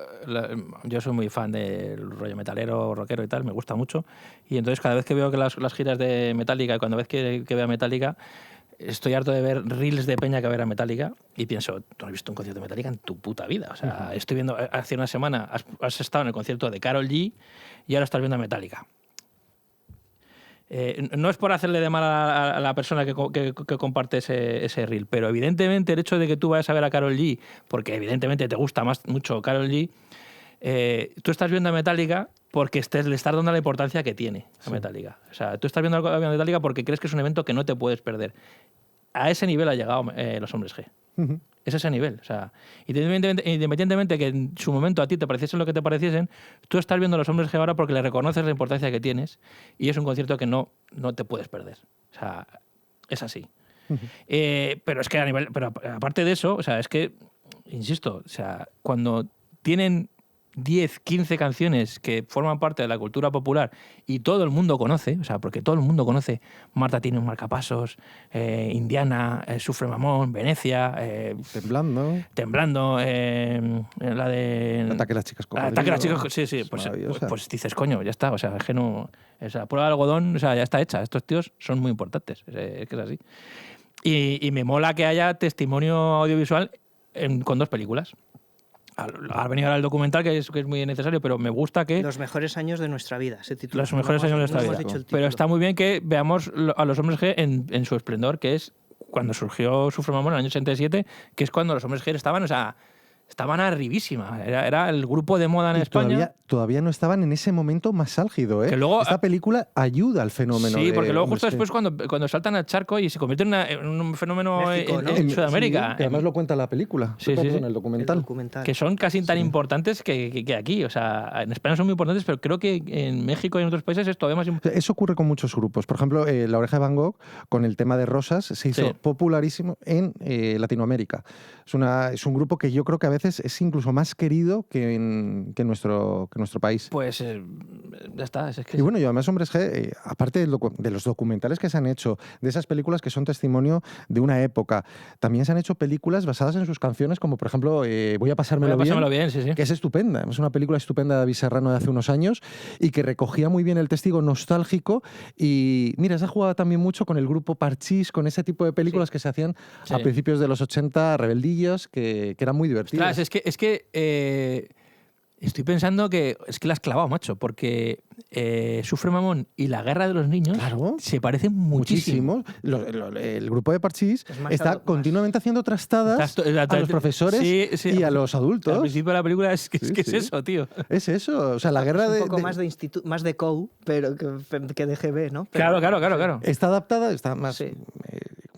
yo soy muy fan del rollo metalero, rockero y tal, me gusta mucho, y entonces cada vez que veo que las giras de Metallica, cuando vez que veo a Metallica, estoy harto de ver reels de peña que ver a Metallica y pienso, tú no has visto un concierto de Metallica en tu puta vida. O sea, estoy viendo, hace una semana has estado en el concierto de Karol G y ahora estás viendo a Metallica. No es por hacerle de mal a la persona que comparte ese reel, pero evidentemente el hecho de que tú vayas a ver a Karol G, porque evidentemente te gusta mucho Karol G, tú estás viendo a Metallica porque le estás dando la importancia que tiene a Metallica. O sea, tú estás viendo a Metallica porque crees que es un evento que no te puedes perder. A ese nivel ha llegado los hombres G. Es ese nivel. O sea, independientemente que en su momento a ti te pareciesen lo que te pareciesen, tú estás viendo a los hombres G ahora porque le reconoces la importancia que tienes y es un concierto que no te puedes perder. O sea, es así. Pero es que pero aparte de eso, o sea, es que, insisto, o sea, cuando tienen 10, 15 canciones que forman parte de la cultura popular y todo el mundo conoce, o sea, porque todo el mundo conoce Marta tiene un marcapasos, Indiana, Sufre Mamón, Venecia, Temblando, la de... Ataque a las chicas con Ataque a las chicas, sí, pues dices, coño, ya está, o sea, es que no... Esa prueba de algodón, o sea, ya está hecha, estos tíos son muy importantes, es que es así. Y me mola que haya testimonio audiovisual con 2 películas. Ha venido ahora el documental, que es muy necesario, pero me gusta que... Los mejores años de nuestra vida, se titula. Los mejores años de nuestra vida. Pero está muy bien que veamos a los hombres G en su esplendor, que es cuando surgió Sufre Mamón en el año 87, que es cuando los hombres G estaban arribísima. Era el grupo de moda en España. Todavía no estaban en ese momento más álgido, ¿eh? Que luego, esta película ayuda al fenómeno. Sí, porque luego justo después cuando saltan al charco y se convierte en un fenómeno México, ¿no? en Sudamérica. Sí, que además lo cuenta la película. Sí. En el documental. Que son casi tan importantes que aquí. O sea, en España son muy importantes, pero creo que en México y en otros países es todavía más importante. Eso ocurre con muchos grupos. Por ejemplo, La Oreja de Van Gogh, con el tema de Rosas, se hizo popularísimo en Latinoamérica. Es un grupo que yo creo que a veces es incluso más querido que en nuestro nuestro país. Pues ya está. Es que y bueno, y además Hombres G, aparte de los documentales que se han hecho, de esas películas que son testimonio de una época, también se han hecho películas basadas en sus canciones, como por ejemplo Voy a pasármelo bien, sí, sí. que es estupenda. Es una película estupenda de David Serrano de hace unos años y que recogía muy bien el testigo nostálgico. Y mira, se ha jugado también mucho con el grupo Parchís, con ese tipo de películas que se hacían a principios de los 80, rebeldillas, que eran muy divertidas. Ostras, es que estoy pensando que es que la has clavado, macho, porque Sufre Mamón y La Guerra de los Niños se parecen muchísimo. El grupo de Parchís está continuamente haciendo trastadas a los profesores y a los adultos. Al principio de la película es eso, tío. Es eso. O sea, la guerra un poco más más de COU, pero que de GB, ¿no? Pero, claro. Está adaptada, está más...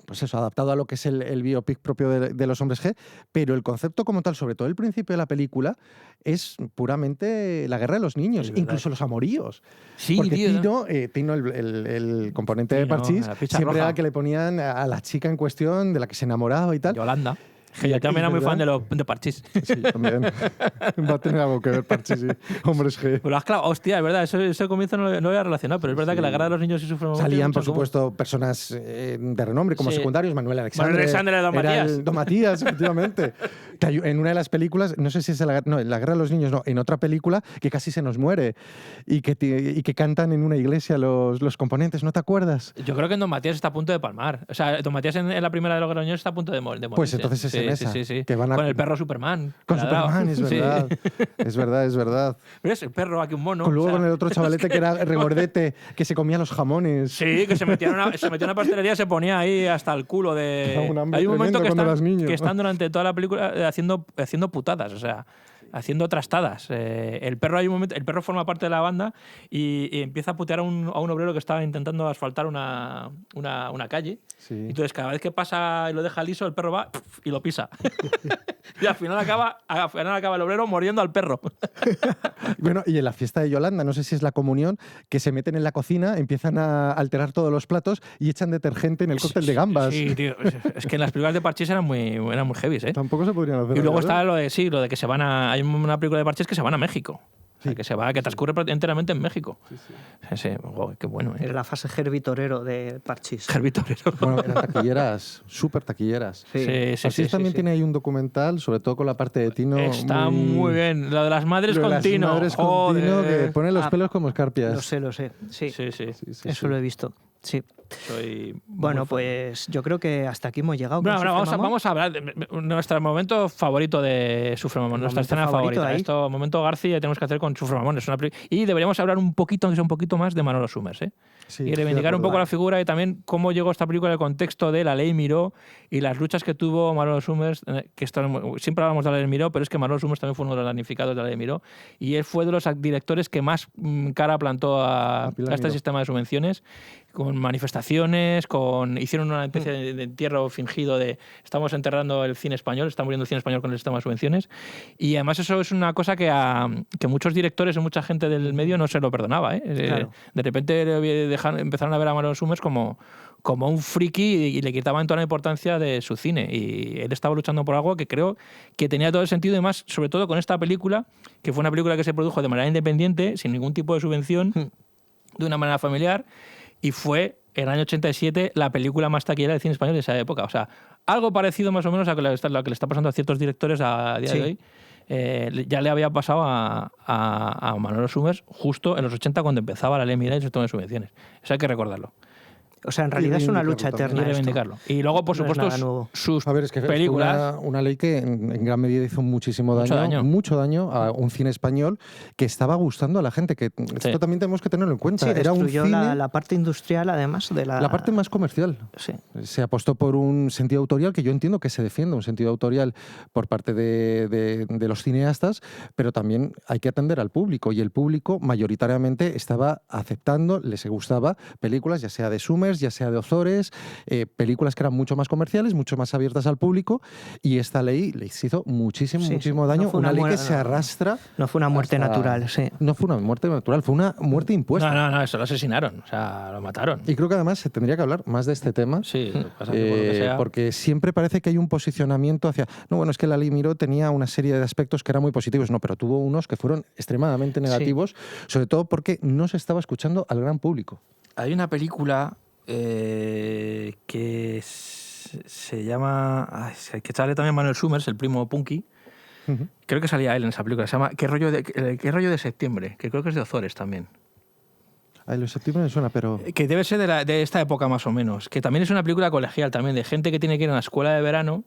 pues eso, adaptado a lo que es el biopic propio de los Hombres G, pero el concepto como tal, sobre todo el principio de la película, es puramente la guerra de los niños, incluso los amoríos. Sí, porque tío, Tino, el componente de Parchís, siempre era que le ponían a la chica en cuestión de la que se enamoraba y tal. Yolanda. Que yo también era muy fan de Parchís. Sí, también. Va a tener algo que ver Parchís y Hombres G. Pero has clavado, hostia, es verdad, ese comienzo no lo había relacionado, pero es verdad que La Guerra de los Niños y Sufre Mamón... Salían, por supuesto, personas de renombre como secundarios, Manuel Alexandre. Era Don Matías. Don Matías, efectivamente. En una de las películas, no sé si es en La Guerra de los Niños, no, en otra película que casi se nos muere y que cantan en una iglesia los componentes, ¿no te acuerdas? Yo creo que en Don Matías está a punto de palmar. O sea, Don Matías en la primera de La Guerra de los Niños está a punto de morir. Pues entonces es en esa. Sí. Que van con el perro Superman. Con Superman, es verdad. Es verdad. ¿Ves? El perro, aquí un mono. Luego con el otro chavalete que era regordete, que se comía los jamones. Sí, que se metía en una pastelería y se ponía ahí hasta el culo de... Hay un momento que están durante toda la película haciendo putadas, o sea, haciendo trastadas. El perro forma parte de la banda y empieza a putear a un obrero que estaba intentando asfaltar una calle. Sí. Entonces, cada vez que pasa y lo deja liso, el perro va y lo pisa. Y al final acaba el obrero muriendo al perro. Bueno, y en la fiesta de Yolanda, no sé si es la comunión, que se meten en la cocina, empiezan a alterar todos los platos y echan detergente en el cóctel de gambas. Sí, tío. Es que en las películas de Parchís eran muy heavy, ¿eh? Tampoco se podrían hacer. Y luego está lo de que se van a... Hay una película de Parchís que se van a México. Sí. Que transcurre enteramente en México. Sí. Wow, qué bueno. Era la fase Herbie Torero de Parchís. Herbie Torero. Bueno, eran taquilleras, súper taquilleras. Sí, también tiene ahí un documental, sobre todo con la parte de Tino. Está muy bien. Lo de las madres con Tino. Las madres con Tino, que pone los pelos como escarpias. Lo sé. Sí. Eso lo he visto. Sí. Soy bueno, pues yo creo que hasta aquí hemos llegado. Bueno, vamos a hablar de nuestro momento favorito de Sufre Mamón, nuestra escena favorita. Esto, momento García, tenemos que hacer con Sufre Mamón. Y deberíamos hablar un poquito más de Manolo Summers, ¿eh? Sí, y reivindicar un poco la figura y también cómo llegó esta película en el contexto de la Ley Miró y las luchas que tuvo Manolo Summers, que siempre hablamos de la Ley Miró, pero es que Manolo Summers también fue uno de los damnificados de la Ley Miró y él fue de los directores que más cara plantó a este sistema de subvenciones, con manifestaciones, hicieron una especie de entierro fingido de estamos enterrando el cine español, está muriendo el cine español con el sistema de subvenciones, y además eso es una cosa que muchos directores y mucha gente del medio no se lo perdonaba, ¿eh? Claro. De repente empezaron a ver a Manolo Summers como un friki y le quitaban toda la importancia de su cine, y él estaba luchando por algo que creo que tenía todo el sentido, y más sobre todo con esta película, que fue una película que se produjo de manera independiente, sin ningún tipo de subvención, de una manera familiar, y fue en el año 87 la película más taquillera del cine español de esa época. O sea, algo parecido más o menos a lo que le está pasando a ciertos directores a día de hoy. Ya le había pasado a Manolo Summers justo en los 80, cuando empezaba la Ley Miró y el sistema de subvenciones. Eso hay que recordarlo. O sea, en realidad es una lucha eterna. Y reivindicarlo. Y luego, por supuesto, sus películas. Una ley que en gran medida hizo mucho daño a un cine español que estaba gustando a la gente. Que esto también tenemos que tenerlo en cuenta. Era un cine, la parte industrial, además de la parte más comercial. Sí. Se apostó por un sentido autorial, que yo entiendo que se defiende un sentido autorial por parte de los cineastas, pero también hay que atender al público. Y el público mayoritariamente estaba aceptando, les gustaba películas, ya sea de Summers, Summers, ya sea de Ozores, películas que eran mucho más comerciales, mucho más abiertas al público, y esta ley les hizo muchísimo daño. No una ley que se arrastra. No fue una muerte natural, sí. No fue una muerte natural, fue una muerte impuesta. No, eso lo asesinaron, o sea, lo mataron. Y creo que además se tendría que hablar más de este tema. Sí, lo que pasa es que por lo que sea... porque siempre parece que hay un posicionamiento hacia... No, bueno, es que la ley Miró tenía una serie de aspectos que eran muy positivos, no, pero tuvo unos que fueron extremadamente negativos, sobre todo porque no se estaba escuchando al gran público. Hay una película que se llama... que sale también Manuel Summers, el primo Punky. Uh-huh. Creo que salía él en esa película. Se llama ¿Qué rollo de septiembre? Que creo que es de Ozores también. Ay, lo de septiembre me suena, pero... Que debe ser de esta época más o menos. Que también es una película colegial también, de gente que tiene que ir a una escuela de verano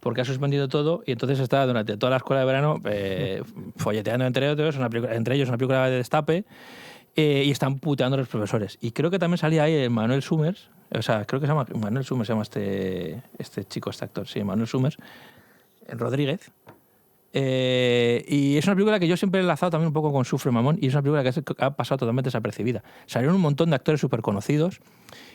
porque ha suspendido todo y entonces está durante toda la escuela de verano folleteando entre ellos una película de destape y están puteando a los profesores. Y creo que también salía ahí Manuel Summers, o sea, creo que se llama Manuel Summers, se llama este chico, este actor, sí, Manuel Summers, Rodríguez. Y es una película que yo siempre he enlazado también un poco con Sufre Mamón, y es una película que ha pasado totalmente desapercibida. Salieron un montón de actores súper conocidos.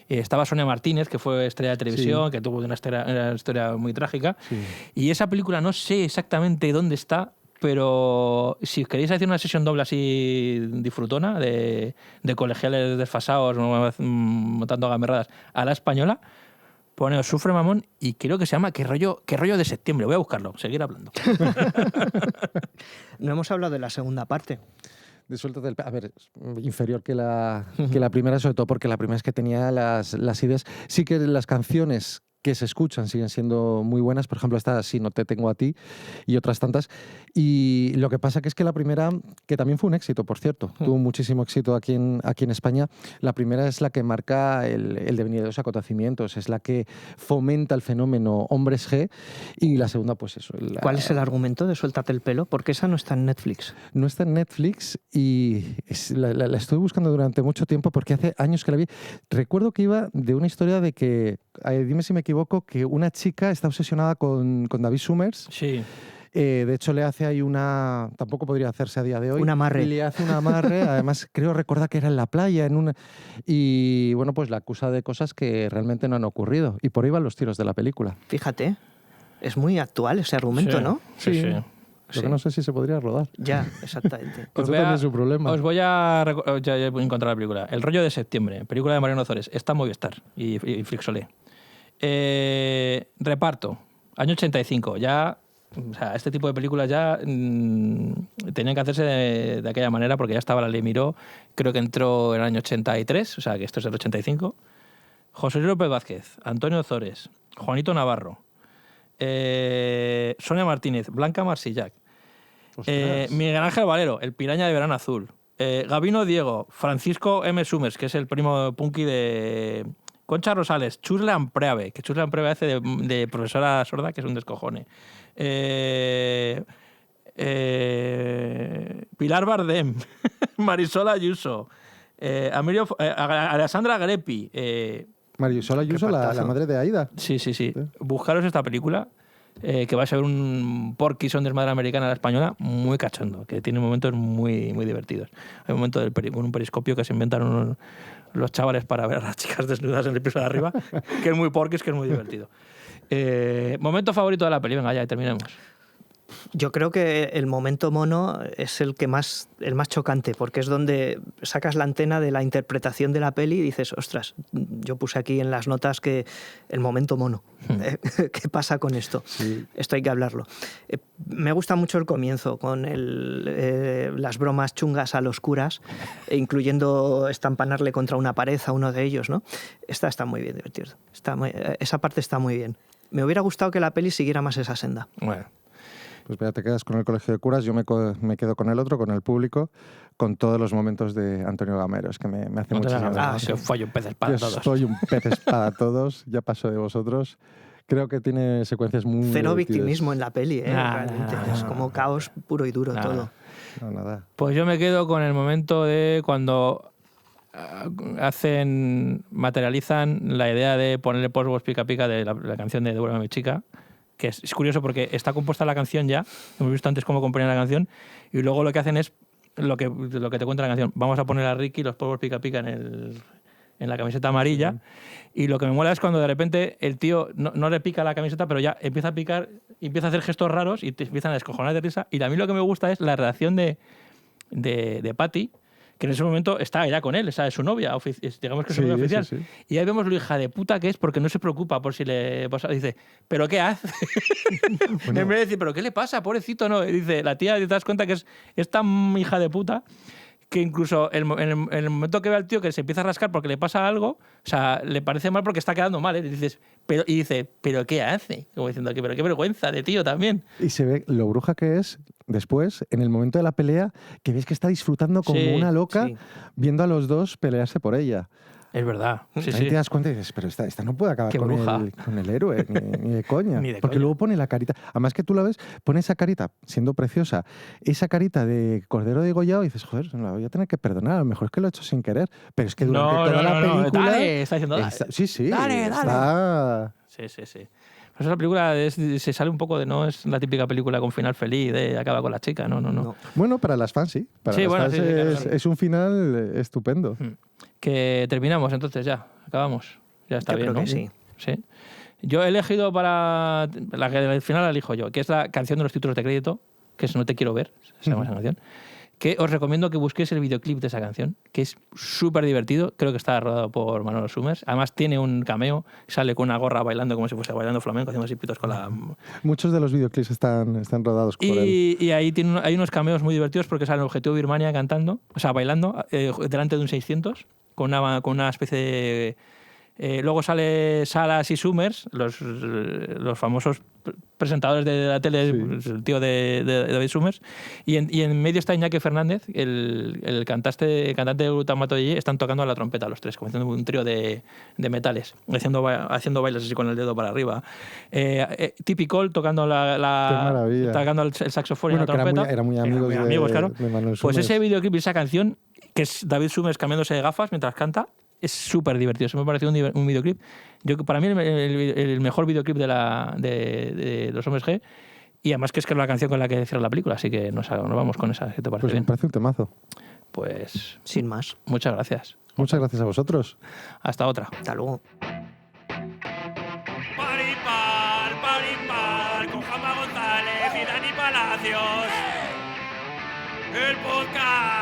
Estaba Sonia Martínez, que fue estrella de televisión, que tuvo una historia muy trágica. Sí. Y esa película no sé exactamente dónde está, pero si queréis hacer una sesión doble así disfrutona, de colegiales desfasados, montando gamerradas a la española, poneos Sufre Mamón y creo que se llama ¿Qué rollo de septiembre? Voy a buscarlo, seguir hablando. No hemos hablado de la segunda parte. De Sueltos del Pelo. A ver, inferior que la primera, sobre todo porque la primera es que tenía las ideas. Sí que las canciones que se escuchan siguen siendo muy buenas. Por ejemplo, esta Si no te tengo a ti y otras tantas. Y lo que pasa que es que la primera, que también fue un éxito, por cierto, tuvo muchísimo éxito aquí en España, la primera es la que marca el devenir de los acontecimientos, es la que fomenta el fenómeno Hombres G, y la segunda, pues eso. ¿Cuál es el argumento de Suéltate el pelo? Porque esa no está en Netflix. No está en Netflix y la estuve buscando durante mucho tiempo porque hace años que la vi. Recuerdo que iba de una historia de que, dime si me equivoco, que una chica está obsesionada con David Summers. Sí. De hecho, le hace ahí tampoco podría hacerse a día de hoy. Un amarre. Y le hace un amarre, además creo recordar que era en la playa, y bueno, pues la acusa de cosas que realmente no han ocurrido. Y por ahí van los tiros de la película. Fíjate, es muy actual ese argumento, sí, ¿no? Sí. Lo que no sé si se podría rodar. Ya, exactamente. Eso también es su problema. Os voy a encontrar la película. El rollo de septiembre, película de Mariano Ozores. Está en Movistar y Flixolé. Reparto, año 85. Ya, o sea, este tipo de películas ya tenían que hacerse de aquella manera porque ya estaba la ley Miró. Creo que entró en el año 83, o sea que esto es del 85. José Luis López Vázquez, Antonio Ozores, Juanito Navarro, Sonia Martínez, Blanca Marsillac, Miguel Ángel Valero, el Piraña de Verano Azul, Gabino Diego, Francisco M. Summers, que es el primo punky de Concha Rosales, Chuslan Preave, que Chuslan Preave hace de profesora sorda, que es un descojone. Pilar Bardem, Marisol Ayuso, Alessandra Grepi. Marisol Ayuso, la madre de Aida. Sí. Buscaros esta película, que va a ser un Porky's, un desmadre americana a la española, muy cachondo, que tiene momentos muy, muy divertidos. Hay un momento con un periscopio que se inventaron los chavales para ver a las chicas desnudas en el piso de arriba, que es muy Porky's, que es muy divertido. Momento favorito de la peli, venga, ya terminemos. Yo creo que el momento mono es el más chocante, porque es donde sacas la antena de la interpretación de la peli y dices, ostras, yo puse aquí en las notas que el momento mono. ¿Qué pasa con esto? Sí. Esto hay que hablarlo. Me gusta mucho el comienzo, con las bromas chungas a los curas, incluyendo estampanarle contra una pared a uno de ellos, ¿no? Está muy bien divertido. Esa parte está muy bien. Me hubiera gustado que la peli siguiera más esa senda. Bueno. Pues ya te quedas con el Colegio de Curas, yo me quedo con el otro, con el público, con todos los momentos de Antonio Gamero. Es que me hace muchísimo gracia. Yo soy un pez espada todos. Soy un pez espada todos, ya paso de vosotros. Creo que tiene secuencias muy Cero divertidas. victimismo en la peli, realmente. Es como caos puro y duro todo. No, nada. Pues yo me quedo con el momento de cuando materializan la idea de ponerle polvos pica pica de la canción de Devuélveme a mi chica, que es curioso porque está compuesta la canción ya, hemos visto antes cómo componían la canción, y luego lo que hacen es lo que te cuenta la canción. Vamos a poner a Ricky los polvos pica pica en en la camiseta amarilla. Sí. Y lo que me mola es cuando de repente el tío no le pica la camiseta, pero ya empieza a picar, y empieza a hacer gestos raros y te empiezan a descojonar de risa. Y a mí lo que me gusta es la reacción de Patty, que en ese momento está ya con él, esa es su novia, digamos que es su novia oficial. Sí. Y ahí vemos lo hija de puta que es, porque no se preocupa por si le pasa. Dice, ¿pero qué hace? Bueno. En vez de decir, ¿pero qué le pasa? Pobrecito, no. Y dice, la tía, te das cuenta que es tan hija de puta que incluso en el momento que ve al tío que se empieza a rascar porque le pasa algo, o sea, le parece mal porque está quedando mal, ¿eh? Y dice, ¿pero qué hace? Como diciendo, pero qué vergüenza de tío también. Y se ve lo bruja que es después, en el momento de la pelea, que ves que está disfrutando como una loca viendo a los dos pelearse por ella. Es verdad. Sí, ahí te das cuenta y dices, pero esta no puede acabar con el héroe, ni de coña. Ni de porque coña. Luego pone la carita. Además que tú la ves, pone esa carita, siendo preciosa, esa carita de cordero degollado y dices, joder, la voy a tener que perdonar, a lo mejor es que lo he hecho sin querer. Pero es que durante toda la película... Dale, está diciendo, dale. Sí. Dale. Está... Sí. Pues esa película se sale un poco de, no es la típica película con final feliz, de acaba con la chica, no. Bueno, para las fans sí. Para las fans claro. Es un final estupendo. Que terminamos entonces ya, acabamos. Ya está. Yo bien, creo ¿no? Que sí. Yo he elegido para... La que al final la elijo yo, que es la canción de los títulos de crédito, que es No te quiero ver, se llama esa canción. Que os recomiendo que busquéis el videoclip de esa canción, que es súper divertido. Creo que está rodado por Manolo Summers. Además tiene un cameo, sale con una gorra bailando como si fuese bailando flamenco, haciendo así pitos con la... Muchos de los videoclips están rodados por él. Y ahí hay unos cameos muy divertidos porque sale el Objetivo Birmania cantando, o sea, bailando, delante de un 600, con una especie de... luego sale Salas y Summers, los famosos presentadores de la tele, el tío de David Summers, y en medio está Iñaki Fernández, el cantante de Utamato Yeye, están tocando la trompeta los tres, como haciendo un trío de metales, haciendo bailes así con el dedo para arriba. Tippy Cole tocando tocando el saxofón y la trompeta. Era muy amigos claro. De Manuel Summers. Pues ese videoclip y esa canción, que es David Summers cambiándose de gafas mientras canta, es súper divertido. Eso me pareció un videoclip. Para mí el mejor videoclip de los Hombres G. Y además que es la canción con la que cierra la película. Así que nos vamos con esa. ¿Qué te parece? Pues bien? Me parece un temazo. Pues... Sin más. Muchas gracias. Muchas gracias a vosotros. Hasta otra. Hasta luego. Parimpar, con Jama González y Dani Palacios. El podcast